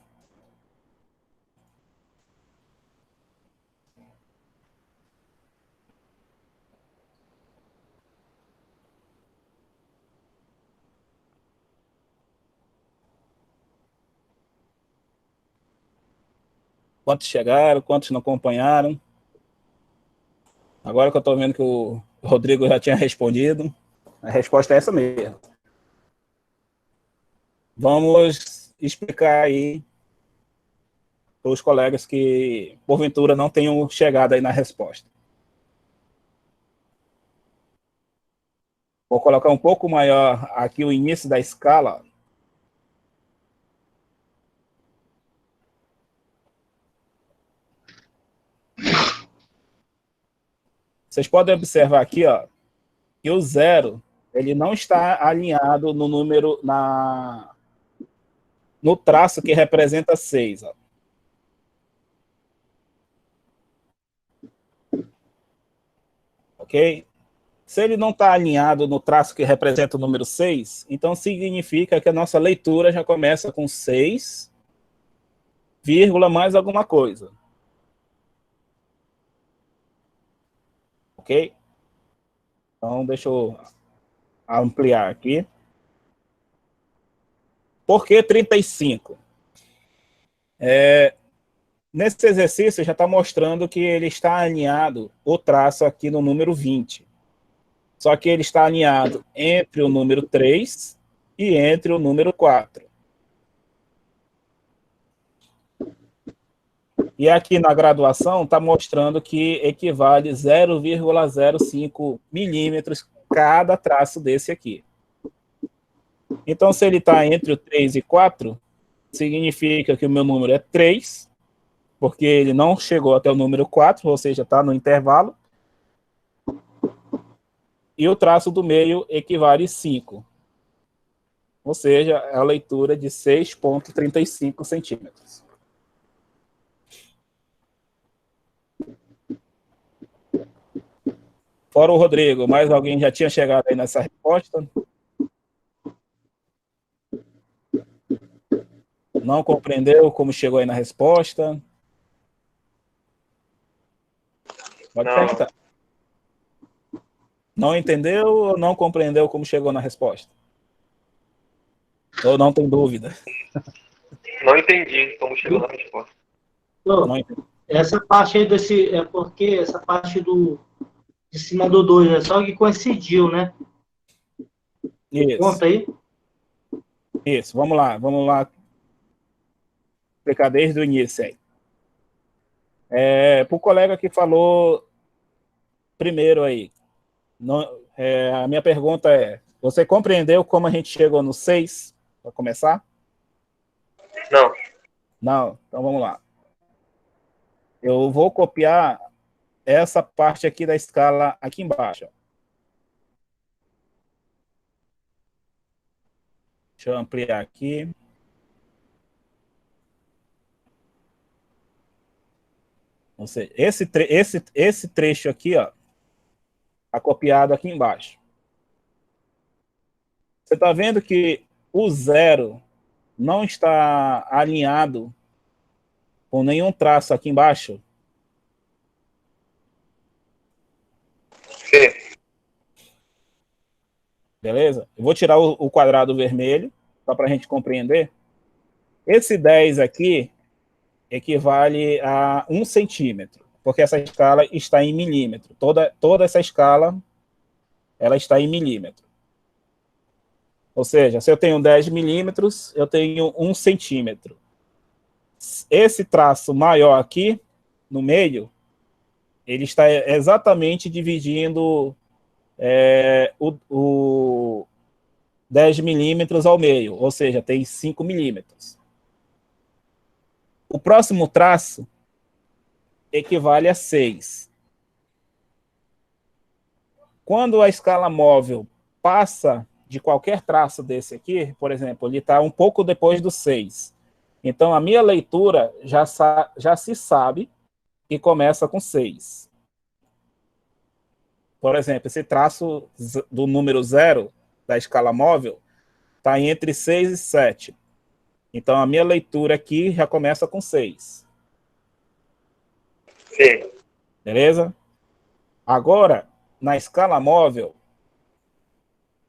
Quantos chegaram, quantos não acompanharam? Agora que eu estou vendo que o Rodrigo já tinha respondido, a resposta é essa mesmo. Vamos explicar aí para os colegas que, porventura, não tenham chegado aí na resposta. Vou colocar um pouco maior aqui o início da escala. Vocês podem observar aqui, ó, que o zero ele não está alinhado no número, no traço que representa 6. Ó. Ok? Se ele não está alinhado no traço que representa o número 6, então significa que a nossa leitura já começa com 6, vírgula mais alguma coisa. Ok? Então, deixa eu ampliar aqui. Por que 35? Nesse exercício já está mostrando que ele está alinhado, o traço aqui no número 20. Só que ele está alinhado entre o número 3 e entre o número 4. E aqui na graduação está mostrando que equivale 0,05 milímetros cada traço desse aqui. Então, se ele está entre o 3 e 4, significa que o meu número é 3, porque ele não chegou até o número 4, ou seja, está no intervalo. E o traço do meio equivale a 5. Ou seja, é a leitura de 6,35 centímetros. Fora o Rodrigo, mais alguém já tinha chegado aí nessa resposta? Não compreendeu como chegou aí na resposta? Pode Não. perguntar. Não entendeu ou não compreendeu como chegou na resposta? Ou não tem dúvida? Não entendi como chegou na resposta. Não entendi. Essa parte aí desse. É porque essa parte de cima do 2 é só que coincidiu, né? Isso, Conta aí. isso. Vamos lá explicar desde o início aí. Para o colega que falou primeiro aí, A minha pergunta é, você compreendeu como a gente chegou no 6, para começar? Não. Não, então vamos lá. Eu vou copiar essa parte aqui da escala aqui embaixo. Deixa eu ampliar aqui. Ou seja, esse trecho aqui, ó, está copiado aqui embaixo. Você está vendo que o 0 não está alinhado com nenhum traço aqui embaixo? Sim. Beleza? Eu vou tirar o quadrado vermelho, só para a gente compreender. Esse 10 aqui equivale a 1 centímetro, porque essa escala está em milímetro. Toda essa escala, ela está em milímetro. Ou seja, se eu tenho 10 milímetros, eu tenho 1 centímetro. Esse traço maior aqui, no meio, ele está exatamente dividindo o 10 milímetros ao meio, ou seja, tem 5 milímetros. O próximo traço equivale a 6. Quando a escala móvel passa de qualquer traço desse aqui, por exemplo, ele está um pouco depois do 6. Então, a minha leitura já se sabe que começa com 6. Por exemplo, esse traço do número 0 da escala móvel está entre 6 e 7. Então, a minha leitura aqui já começa com 6. Sim. Beleza? Agora, na escala móvel,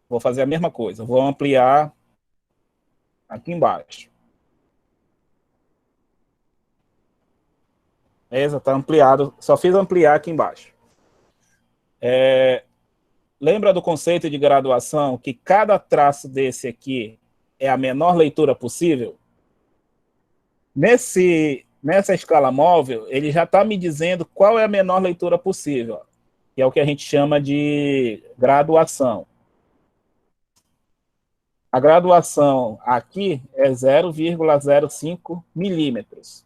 vou fazer a mesma coisa. Vou ampliar aqui embaixo. Beleza? Está ampliado. Só fiz ampliar aqui embaixo. Lembra do conceito de graduação, que cada traço desse aqui é a menor leitura possível? Nessa escala móvel, ele já está me dizendo qual é a menor leitura possível, que é o que a gente chama de graduação. A graduação aqui é 0,05 milímetros.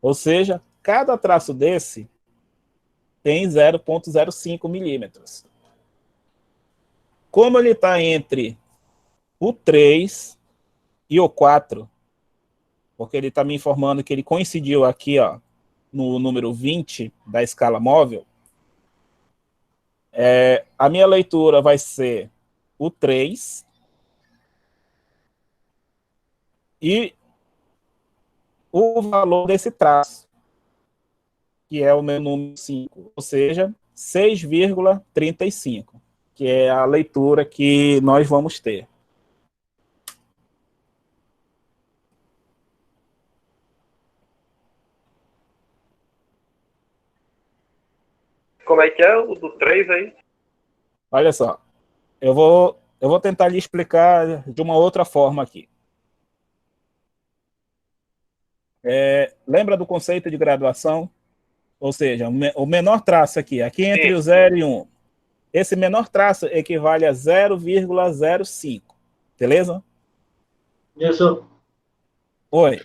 Ou seja, cada traço desse tem 0,05 milímetros. Como ele está entre o 3 e o 4, porque ele está me informando que ele coincidiu aqui, ó, no número 20 da escala móvel, a minha leitura vai ser o 3 e o valor desse traço, que é o meu número 5, ou seja, 6,35, que é a leitura que nós vamos ter. Como é que é o do 3 aí? Olha só, eu vou tentar lhe explicar de uma outra forma aqui. Lembra do conceito de graduação? Ou seja, o menor traço aqui entre o 0 e 1. Esse menor traço equivale a 0,05. Beleza? Isso. Oi.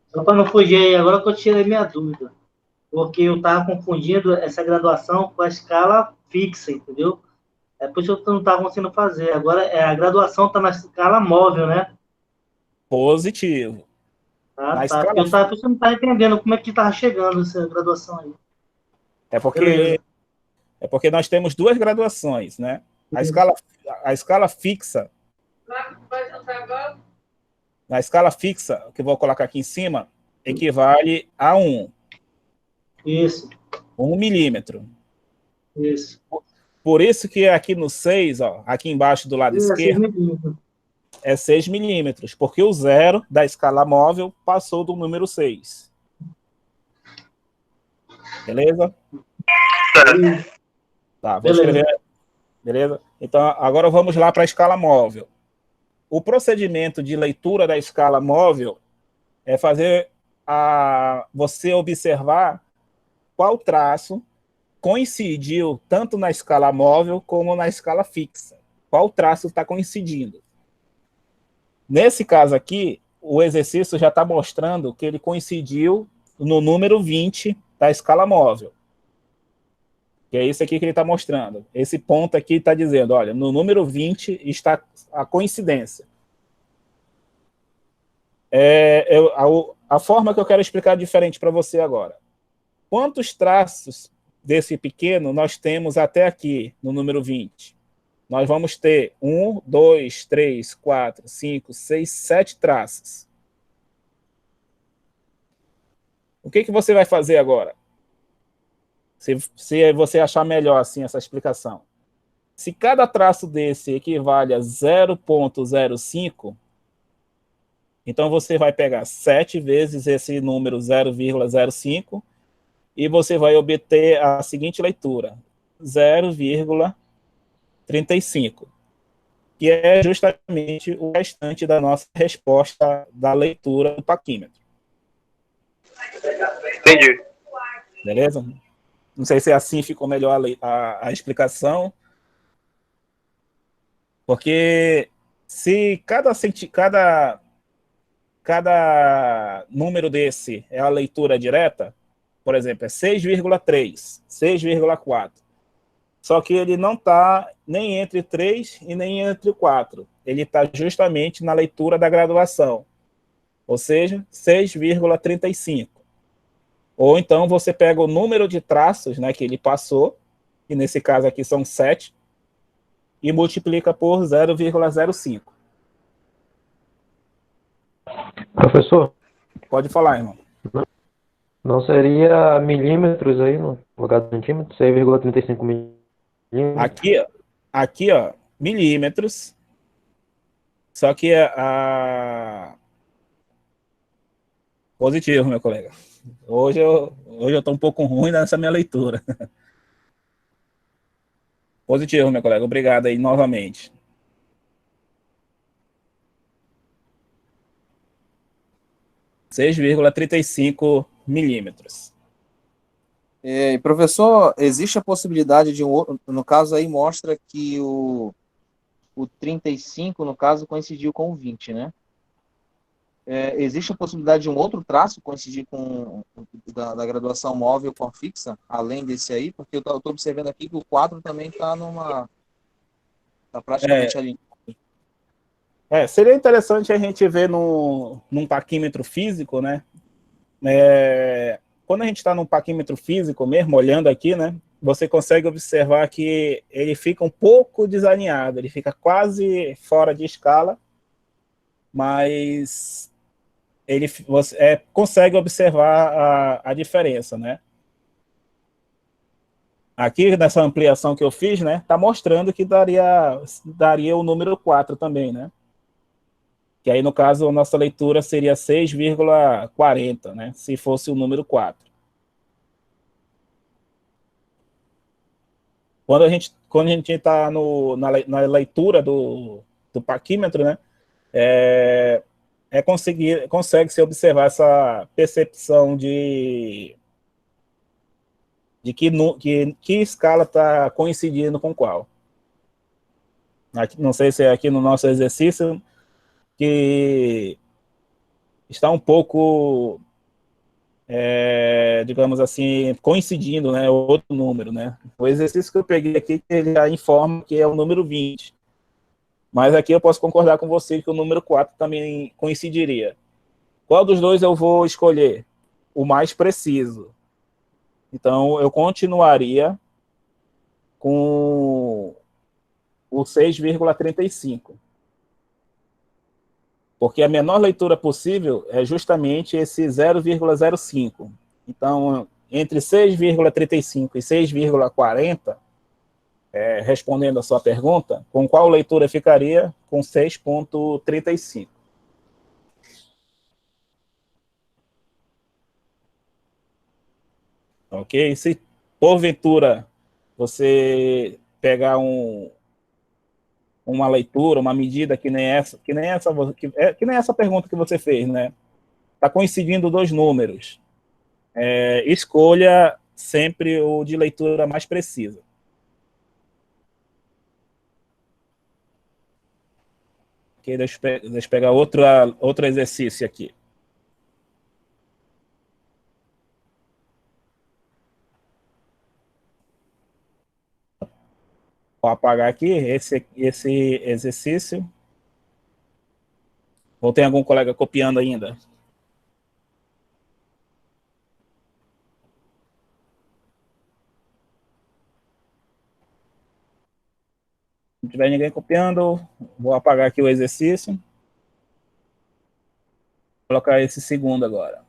Só para não fugir aí, agora que eu tirei minha dúvida. Porque eu estava confundindo essa graduação com a escala fixa, entendeu? É por isso que eu não estava conseguindo fazer. Agora, a graduação está na escala móvel, né? Positivo. Ah, Na tá. escala... Porque eu não estava entendendo como é que estava chegando essa graduação aí. É porque nós temos duas graduações, né? A escala fixa... Na escala fixa, que eu vou colocar aqui em cima, equivale a 1. Isso. 1 milímetro. Isso. Por isso que aqui no 6, ó, aqui embaixo do lado esquerdo, é 6 milímetros, porque o 0 da escala móvel passou do número 6. Beleza? Tá, vou escrever. Beleza? Então, agora vamos lá para a escala móvel. O procedimento de leitura da escala móvel é fazer você observar qual traço coincidiu tanto na escala móvel como na escala fixa. Qual traço está coincidindo? Nesse caso aqui, o exercício já está mostrando que ele coincidiu no número 20 da escala móvel. Que é isso aqui que ele está mostrando. Esse ponto aqui está dizendo, olha, no número 20 está a coincidência. A forma que eu quero explicar diferente para você agora. Quantos traços desse pequeno nós temos até aqui, no número 20? Nós vamos ter 1, 2, 3, 4, 5, 6, 7 traços. O que você vai fazer agora? Se você achar melhor assim essa explicação. Se cada traço desse equivale a 0,05, então você vai pegar 7 vezes esse número 0,05 e você vai obter a seguinte leitura, 0,35, que é justamente o restante da nossa resposta da leitura do paquímetro. Entendi. Beleza? Não sei se assim ficou melhor a explicação, porque se cada número desse é a leitura direta, por exemplo, é 6,3, 6,4, só que ele não está nem entre 3 e nem entre 4, ele está justamente na leitura da graduação, ou seja, 6,35. Ou então você pega o número de traços, né, que ele passou, que nesse caso aqui são 7, e multiplica por 0,05. Professor, Pode falar, irmão. não seria milímetros aí no lugar do centímetro? 6,35 milímetros? Aqui, ó, milímetros. Só que positivo, meu colega. Hoje eu tô um pouco ruim nessa minha leitura. Positivo, meu colega. Obrigado aí novamente. – 6,35 milímetros. Professor, existe a possibilidade de um outro, no caso aí mostra que o 35, no caso, coincidiu com o 20, né? Existe a possibilidade de um outro traço coincidir com da graduação móvel com a fixa, além desse aí? Porque eu estou observando aqui que o 4 também está praticamente ali. Seria interessante a gente ver num paquímetro físico, né? Quando a gente está num paquímetro físico mesmo, olhando aqui, né? Você consegue observar que ele fica um pouco desalinhado, ele fica quase fora de escala, mas você consegue observar a diferença, né? Aqui, nessa ampliação que eu fiz, né, está mostrando que daria o número 4 também, né? Que aí, no caso, a nossa leitura seria 6,40, né? Se fosse o número 4. Quando a gente está na leitura do paquímetro, né? Consegue-se observar essa percepção de que escala está coincidindo com qual. Aqui, não sei se é aqui no nosso exercício que está um pouco, digamos assim, coincidindo, né, outro número, né? O exercício que eu peguei aqui, ele já informa que é o número 20. Mas aqui eu posso concordar com você que o número 4 também coincidiria. Qual dos dois eu vou escolher? O mais preciso. Então, eu continuaria com o 6,35. Porque a menor leitura possível é justamente esse 0,05. Então, entre 6,35 e 6,40, respondendo a sua pergunta, com qual leitura ficaria? Com 6,35. Ok? Se, porventura, você pegar uma leitura, uma medida que nem essa pergunta que você fez, né? Está coincidindo dois números. Escolha sempre o de leitura mais precisa. Ok, deixa eu pegar outro exercício aqui. Vou apagar aqui esse exercício. Ou tem algum colega copiando ainda? Se não tiver ninguém copiando, vou apagar aqui o exercício. Vou colocar esse segundo agora.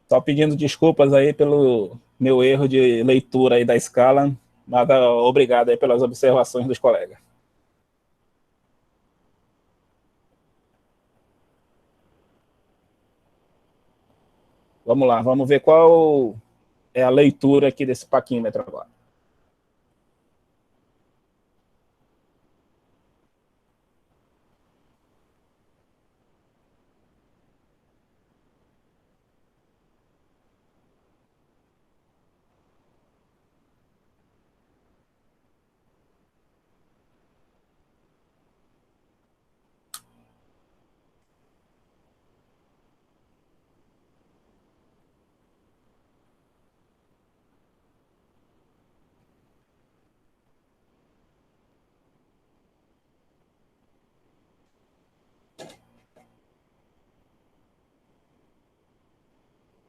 Só pedindo desculpas aí pelo meu erro de leitura aí da escala, mas obrigado aí pelas observações dos colegas. Vamos lá, vamos ver qual é a leitura aqui desse paquímetro agora.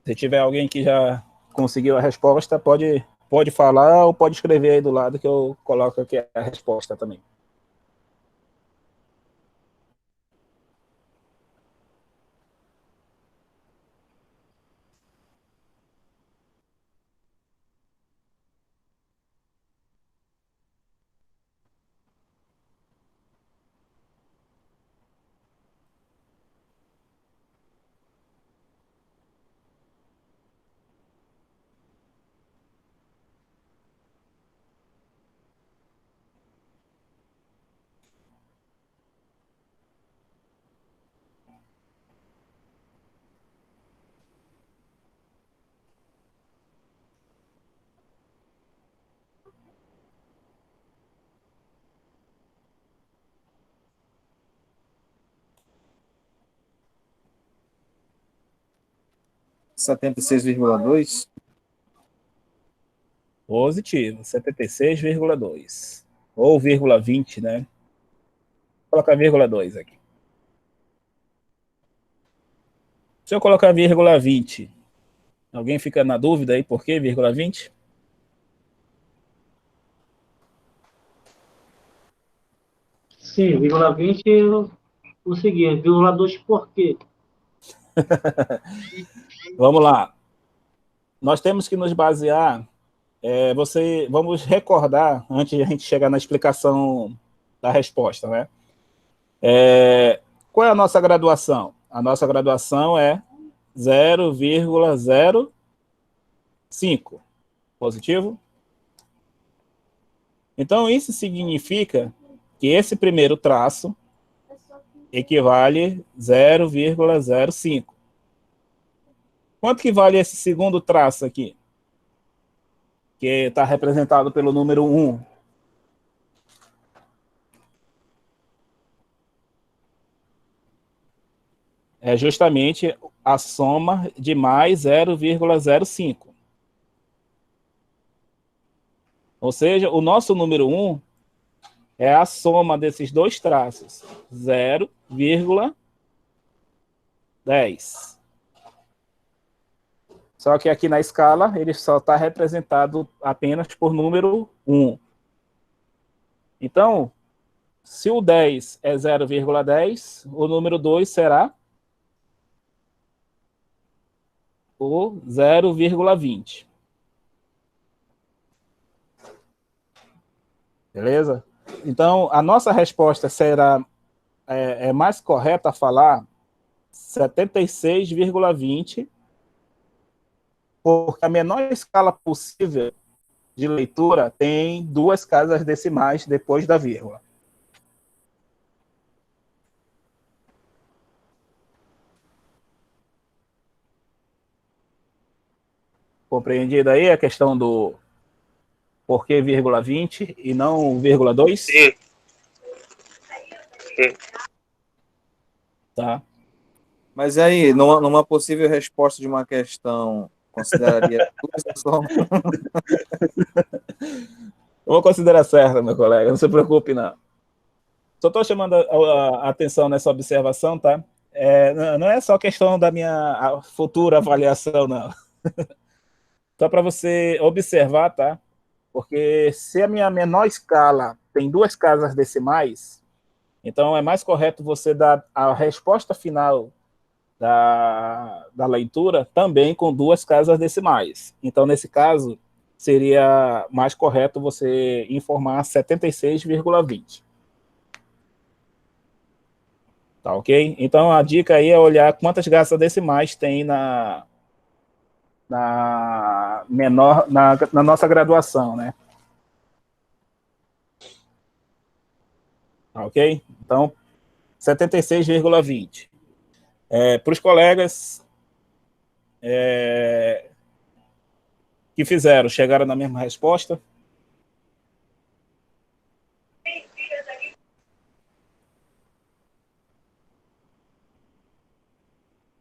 Se tiver alguém que já conseguiu a resposta, pode falar ou pode escrever aí do lado que eu coloco aqui a resposta também. Setenta e 76,2. Positivo, 76,2. Ou vírgula 20, né? Vou colocar vírgula 2 aqui. Se eu colocar vírgula 20, alguém fica na dúvida aí por que vírgula 20? Sim, vírgula 20 eu consegui. Vírgula 2 por quê? Vamos lá. Nós temos que nos basear. Vamos recordar, antes de a gente chegar na explicação da resposta, né? Qual é a nossa graduação? A nossa graduação é 0,05. Positivo? Então, isso significa que esse primeiro traço equivale 0,05. Quanto que vale esse segundo traço aqui? Que está representado pelo número 1. É justamente a soma de mais 0,05. Ou seja, o nosso número 1 é a soma desses dois traços, 0,10. Só que aqui na escala, ele só está representado apenas por número 1. Então, se o 10 é 0,10, o número 2 será o 0,20. Beleza? Então, a nossa resposta será mais correta falar 76,20, porque a menor escala possível de leitura tem 2 casas decimais depois da vírgula. Compreendido aí a questão do porquê 0,20 e não 0,2? Sim. Sim. Tá. Mas aí, numa possível resposta de uma questão, consideraria só? Eu vou considerar certa, meu colega, não se preocupe, não. Só estou chamando a atenção nessa observação, tá? Não é só questão da minha futura avaliação, não. Só para você observar, tá? Porque se a minha menor escala tem 2 casas decimais, então é mais correto você dar a resposta final da leitura também com 2 casas decimais. Então, nesse caso, seria mais correto você informar 76,20. Tá ok? Então, a dica aí é olhar quantas casas decimais tem na nossa graduação, né? Tá ok? Então, 76,20. Para os colegas que chegaram na mesma resposta?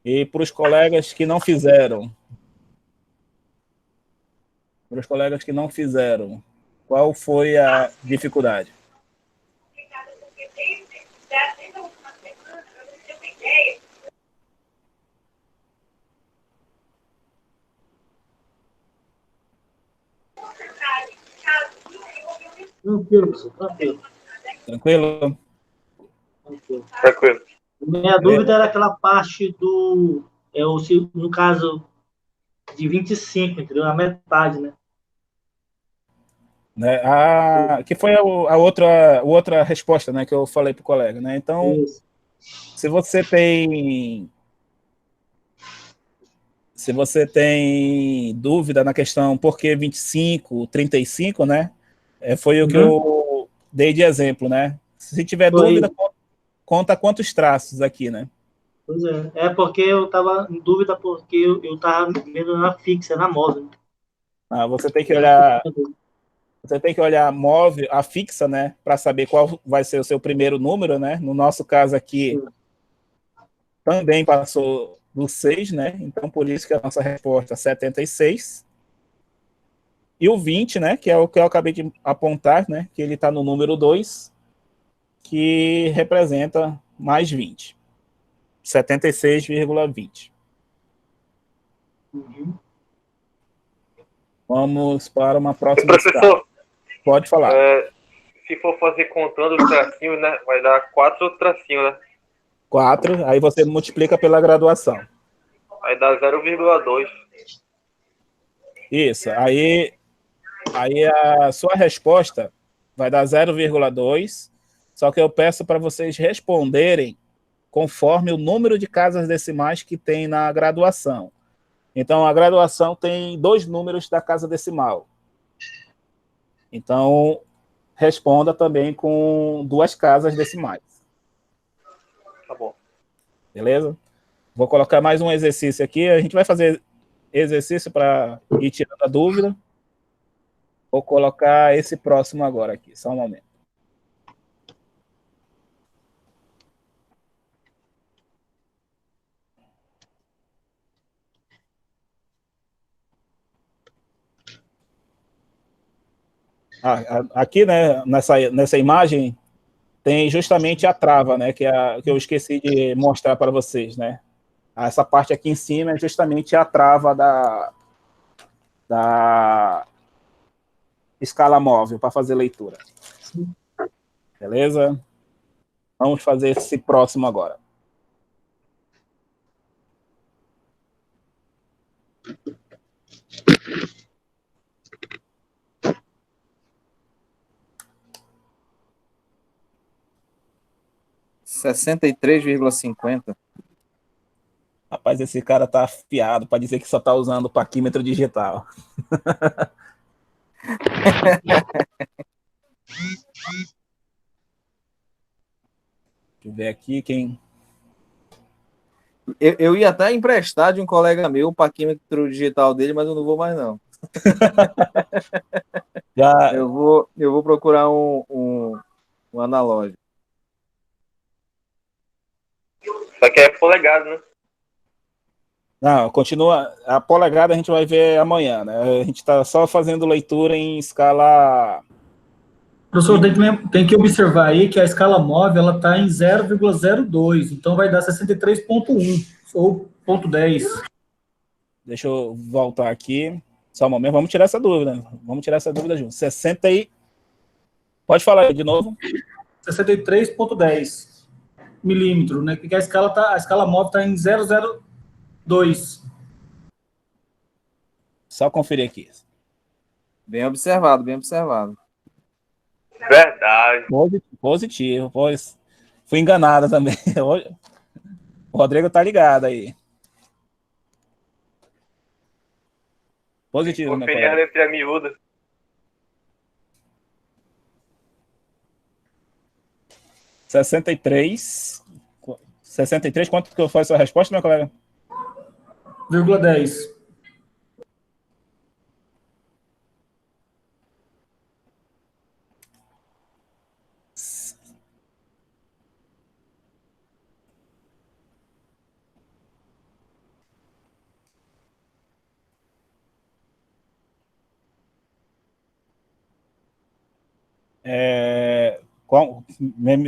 E para os colegas que não fizeram? Qual foi a dificuldade? Tranquilo, professor, tranquilo. Tranquilo? Tranquilo. Minha dúvida era aquela parte no caso, de 25, entendeu? A metade, né? Que foi a outra resposta, né, que eu falei para o colega, né? Então, Isso. se você tem dúvida na questão por que 25, 35, né? Foi o que eu dei de exemplo, né? Se tiver dúvida, conta quantos traços aqui, né? Pois é. É porque eu estava em dúvida porque eu estava vendo na fixa, na móvel. Você tem que olhar a móvel, a fixa, né? Para saber qual vai ser o seu primeiro número, né? No nosso caso aqui, também passou do 6, né? Então, por isso que a nossa resposta é 76. E o 20, né? Que é o que eu acabei de apontar, né? Que ele está no número 2, que representa mais 20. 76,20. Vamos para uma próxima escala. Professor, Pode falar. se for fazer contando os tracinhos, né? Vai dar 4 tracinhos, né? 4, aí você multiplica pela graduação. Vai dar 0,2. Isso, aí a sua resposta vai dar 0,2, só que eu peço para vocês responderem conforme o número de casas decimais que tem na graduação. Então, a graduação tem 2 números da casa decimal. Então, responda também com 2 casas decimais. Tá bom. Beleza? Vou colocar mais um exercício aqui. A gente vai fazer exercício para ir tirando a dúvida. Vou colocar esse próximo agora aqui. Só um momento. Aqui, né, nessa imagem, tem justamente a trava, né, que eu esqueci de mostrar para vocês, né? Essa parte aqui em cima é justamente a trava da escala móvel para fazer leitura. Beleza? Vamos fazer esse próximo agora. (63,50). Rapaz, esse cara tá afiado para dizer que só tá usando o paquímetro digital. Deixa eu ver aqui quem... Eu ia até emprestar de um colega meu o parquímetro digital dele, mas eu não vou mais, não. Já, Eu vou procurar um analógico. Só que é polegado, né? não, continua. A polegada a gente vai ver amanhã, né? A gente está só fazendo leitura em escala. Professor, tem que observar aí que a escala móvel ela está em 0,02, então vai dar 63,1 ou 0,10. Deixa eu voltar aqui. Só um momento, vamos tirar essa dúvida. Vamos tirar essa dúvida junto. 60 e. Pode falar aí de novo? 63,10 milímetros, né? Porque a escala móvel está em 0,02. Só conferir aqui. Bem observado, bem observado. Verdade. Positivo, pois. Fui enganado também. O Rodrigo tá ligado aí. Positivo, meu Conferir a colega. letra miúda. Sessenta e três, quanto que foi a sua resposta, meu colega? 0,10.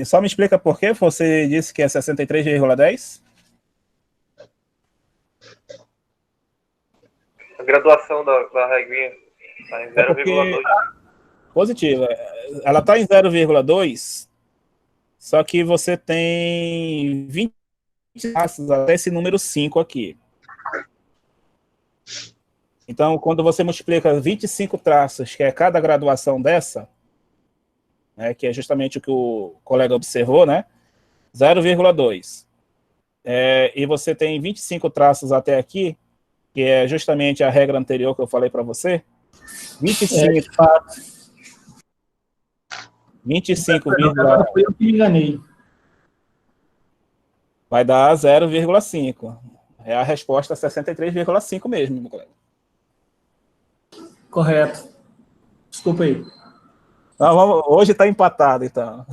Só me explica por que você disse que é 63,10? A graduação da reguinha tá em 0,2. Positivo. Ela está em 0,2, só que você tem 20 traços até esse número 5 aqui. Então, quando você multiplica 25 traços, que é cada graduação dessa, né, que é justamente o que o colega observou, né? 0,2. E você tem 25 traços até aqui, que é justamente a regra anterior que eu falei para você. 25, Agora foi eu que me enganei. vai dar 0,5. É a resposta 63,5 mesmo, meu colega. Correto. Desculpa aí. Hoje está empatado, então.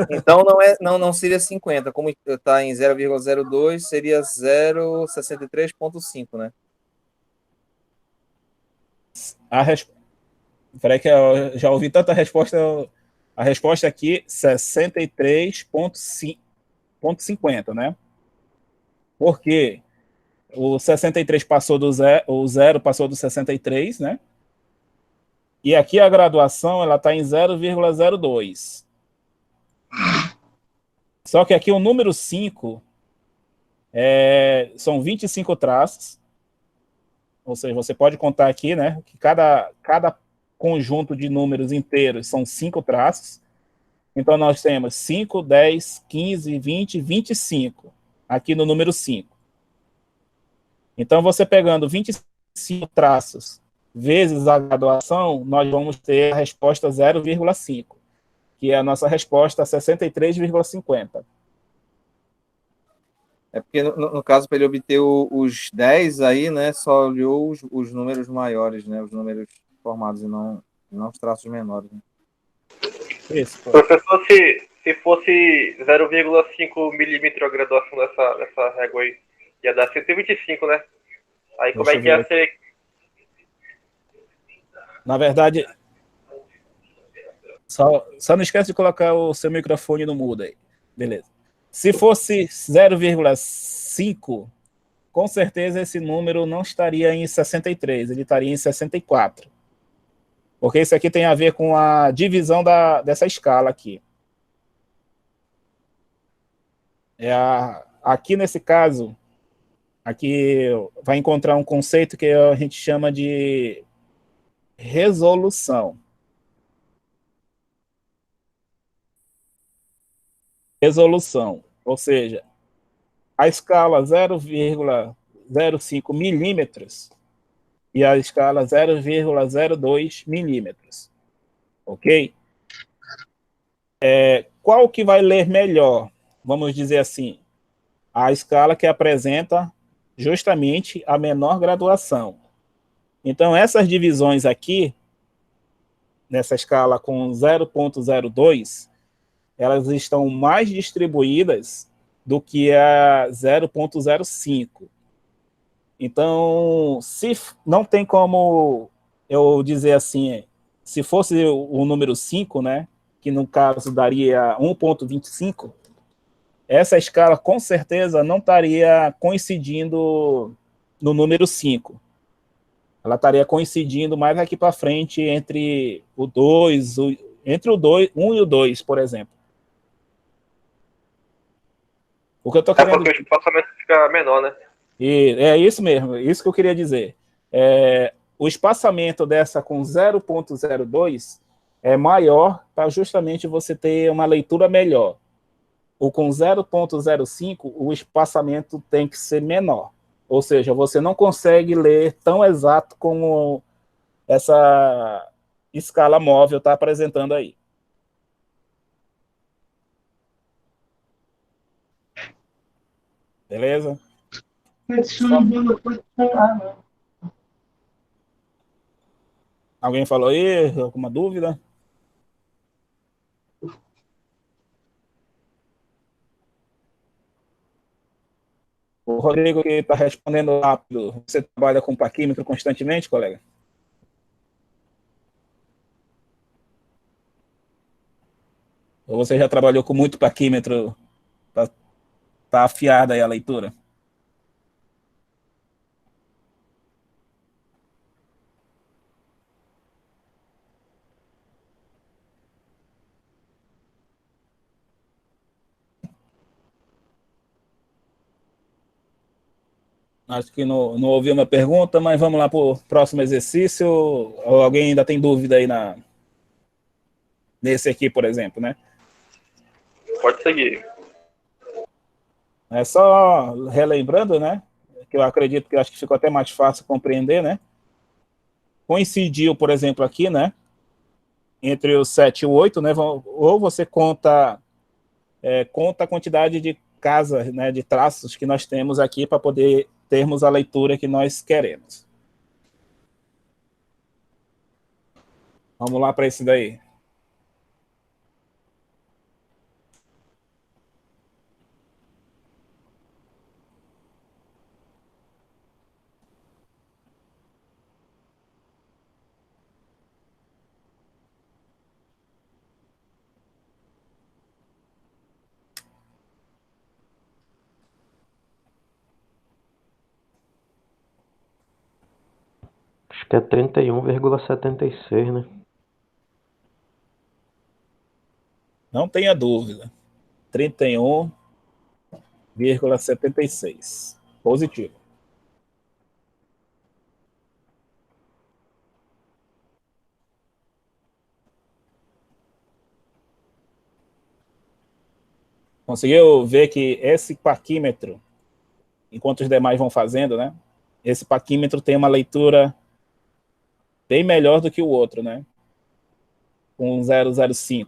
Então não seria 50, como está em 0,02, seria 0,63,5, né? Peraí que eu já ouvi tanta resposta. A resposta aqui, 63,50, né? Porque o 63 passou do zero, o zero passou do 63, né? E aqui a graduação ela está em 0,02. Só que aqui o número 5 são 25 traços. Ou seja, você pode contar aqui, né? Que cada conjunto de números inteiros são 5 traços. Então nós temos 5, 10, 15, 20, 25. Aqui no número 5. Então você pegando 25 traços vezes a graduação, nós vamos ter a resposta 0,5, que é a nossa resposta 63,50. É porque, no caso, para ele obter os 10 aí, né, só olhou os números maiores, né, os números formados e não os traços menores. Né? Isso. Professor, se fosse 0,5 milímetro a graduação dessa régua aí, ia dar 125, né? Aí como é que ia ser? Na verdade, só não esquece de colocar o seu microfone no mudo aí. Beleza. Se fosse 0,5, com certeza esse número não estaria em 63, ele estaria em 64. Porque isso aqui tem a ver com a divisão dessa escala aqui. Aqui nesse caso, aqui vai encontrar um conceito que a gente chama de resolução. Resolução, ou seja, a escala 0,05 milímetros e a escala 0,02 milímetros. Ok? Qual que vai ler melhor? Vamos dizer assim. a escala que apresenta justamente a menor graduação. Então, essas divisões aqui, nessa escala com 0,02, elas estão mais distribuídas do que a 0,05. Então, se não tem como eu dizer assim, se fosse o número 5, né, que no caso daria 1,25, essa escala com certeza não estaria coincidindo no número 5. Ela estaria coincidindo mais aqui para frente entre o 2, entre o 1 e o 2, por exemplo. O que eu tô querendo... porque o espaçamento fica menor, né? E é isso mesmo, isso que eu queria dizer. O espaçamento dessa com 0,02 é maior para justamente você ter uma leitura melhor. O com 0,05, o espaçamento tem que ser menor. Ou seja, você não consegue ler tão exato como essa escala móvel está apresentando aí. Beleza? Alguém falou aí? Alguma dúvida? O Rodrigo que está respondendo rápido. Você trabalha com paquímetro constantemente, colega? Ou você já trabalhou com muito paquímetro? Tá afiada aí a leitura? Acho que não ouviu uma pergunta, mas vamos lá para o próximo exercício. Ou alguém ainda tem dúvida aí nesse aqui, por exemplo, né? Pode seguir. É só relembrando, né? Que eu acredito que acho que ficou até mais fácil compreender, né? Coincidiu, por exemplo, aqui, né? Entre o 7 e o 8, né? Ou você conta a quantidade de casas, né? De traços que nós temos aqui para poder termos a leitura que nós queremos. Vamos lá para esse daí. Acho que é 31,76, né? Não tenha dúvida. 31,76. Positivo. Conseguiu ver que esse paquímetro, enquanto os demais vão fazendo, né? Esse paquímetro tem uma leitura bem melhor do que o outro, né? Com 0,05.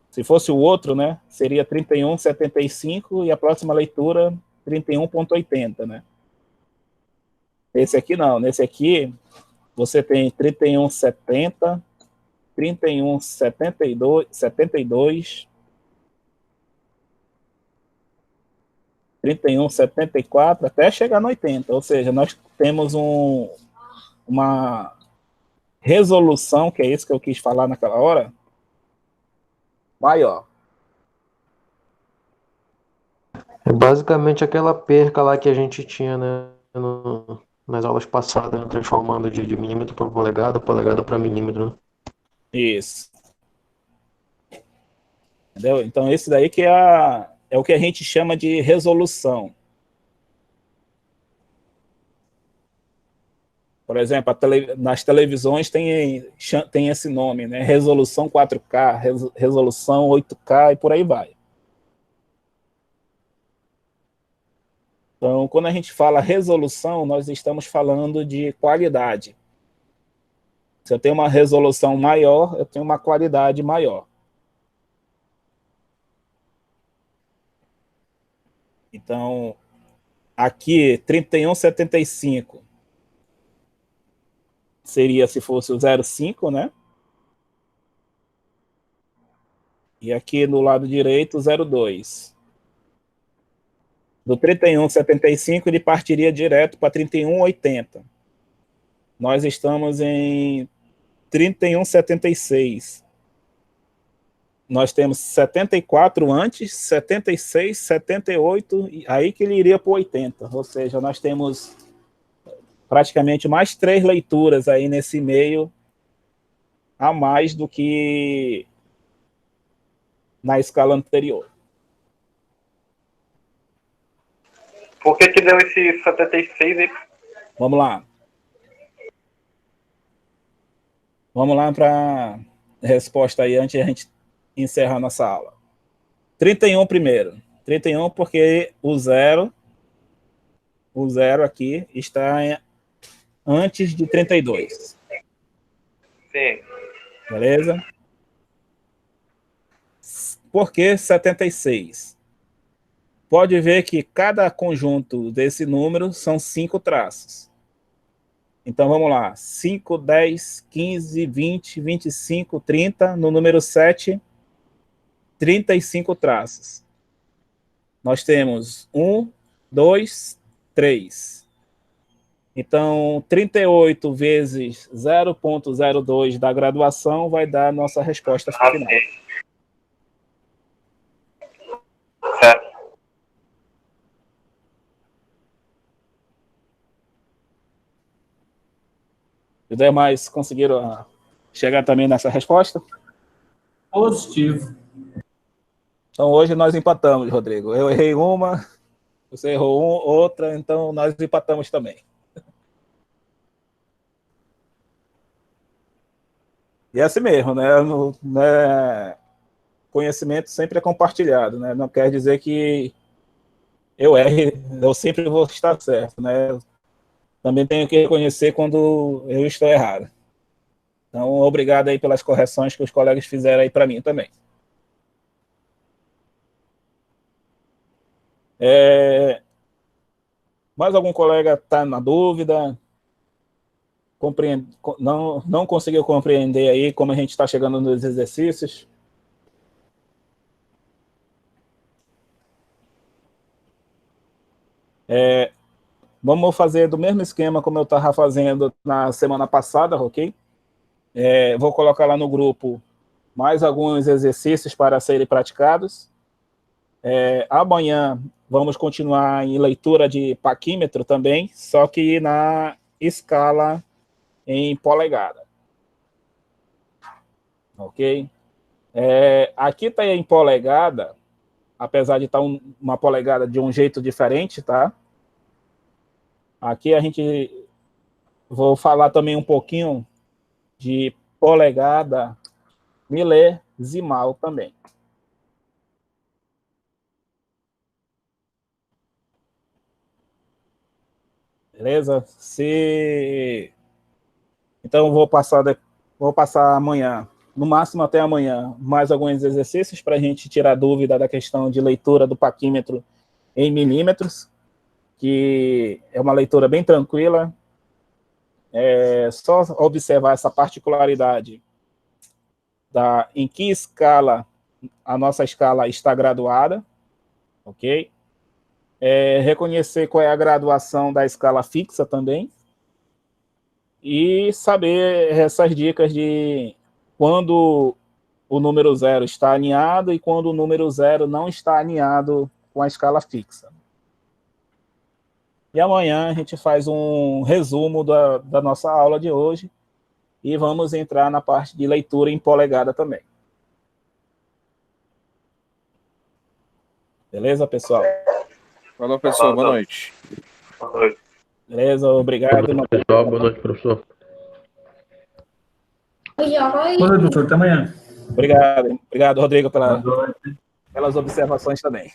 Se fosse o outro, né? Seria 31,75 e a próxima leitura 31,80, né? Esse aqui não. Nesse aqui, você tem 31,70, 31,72, 31,74, até chegar no 80. Ou seja, nós temos uma resolução, que é isso que eu quis falar naquela hora, maior. É basicamente aquela perca lá que a gente tinha, né, nas aulas passadas, né, transformando de milímetro para polegada para milímetro, né? Isso. Entendeu? Então, esse daí que é o que a gente chama de resolução. Por exemplo, nas televisões tem esse nome, né? Resolução 4K, resolução 8K e por aí vai. Então, quando a gente fala resolução, nós estamos falando de qualidade. Se eu tenho uma resolução maior, eu tenho uma qualidade maior. Então, aqui, 31,75 seria se fosse o 0,5, né? E aqui no lado direito, 0,2. Do 31,75 ele partiria direto para 31,80. Nós estamos em 31,76. Nós temos 74 antes, 76, 78, e aí que ele iria para 80. Ou seja, nós temos praticamente mais 3 leituras aí nesse meio, a mais do que na escala anterior. Por que deu esse 76 aí? Vamos lá. Vamos lá para a resposta aí, antes de a gente encerrar nossa aula. 31 primeiro. 31 porque o zero aqui está antes de 32. Sim. Beleza? Por que 76? Pode ver que cada conjunto desse número são 5 traços. Então, vamos lá. 5, 10, 15, 20, 25, 30. No número 7, 35 traços. Nós temos 1, 2, 3. Então, 38 vezes 0,02 da graduação vai dar a nossa resposta final. Certo. Os demais conseguiram chegar também nessa resposta? Positivo. Então, hoje nós empatamos, Rodrigo. Eu errei uma, você errou outra, então nós empatamos também. E é assim mesmo, né? Conhecimento sempre é compartilhado, né? Não quer dizer que eu erre, eu sempre vou estar certo, né? Também tenho que reconhecer quando eu estou errado. Então, obrigado aí pelas correções que os colegas fizeram aí para mim também. Mais algum colega está na dúvida? Não conseguiu compreender aí como a gente está chegando nos exercícios? Vamos fazer do mesmo esquema como eu estava fazendo na semana passada, ok? Vou colocar lá no grupo mais alguns exercícios para serem praticados. Amanhã vamos continuar em leitura de paquímetro também, só que na escala em polegada. Ok? Aqui está em polegada, apesar de estar uma polegada de um jeito diferente, tá? Aqui vou falar também um pouquinho de polegada milesimal também. Beleza? Então, vou passar amanhã, no máximo até amanhã, mais alguns exercícios para a gente tirar dúvida da questão de leitura do paquímetro em milímetros, que é uma leitura bem tranquila. Só observar essa particularidade em que escala a nossa escala está graduada, ok? Reconhecer qual é a graduação da escala fixa também, e saber essas dicas de quando o número 0 está alinhado e quando o número 0 não está alinhado com a escala fixa. E amanhã a gente faz um resumo da nossa aula de hoje e vamos entrar na parte de leitura em polegada também. Beleza, pessoal? Falou, pessoal. Boa noite. Boa noite. Beleza, obrigado. Pessoal, boa noite, professor. Boa noite, professor. Até amanhã. Obrigado, Rodrigo, pelas observações também.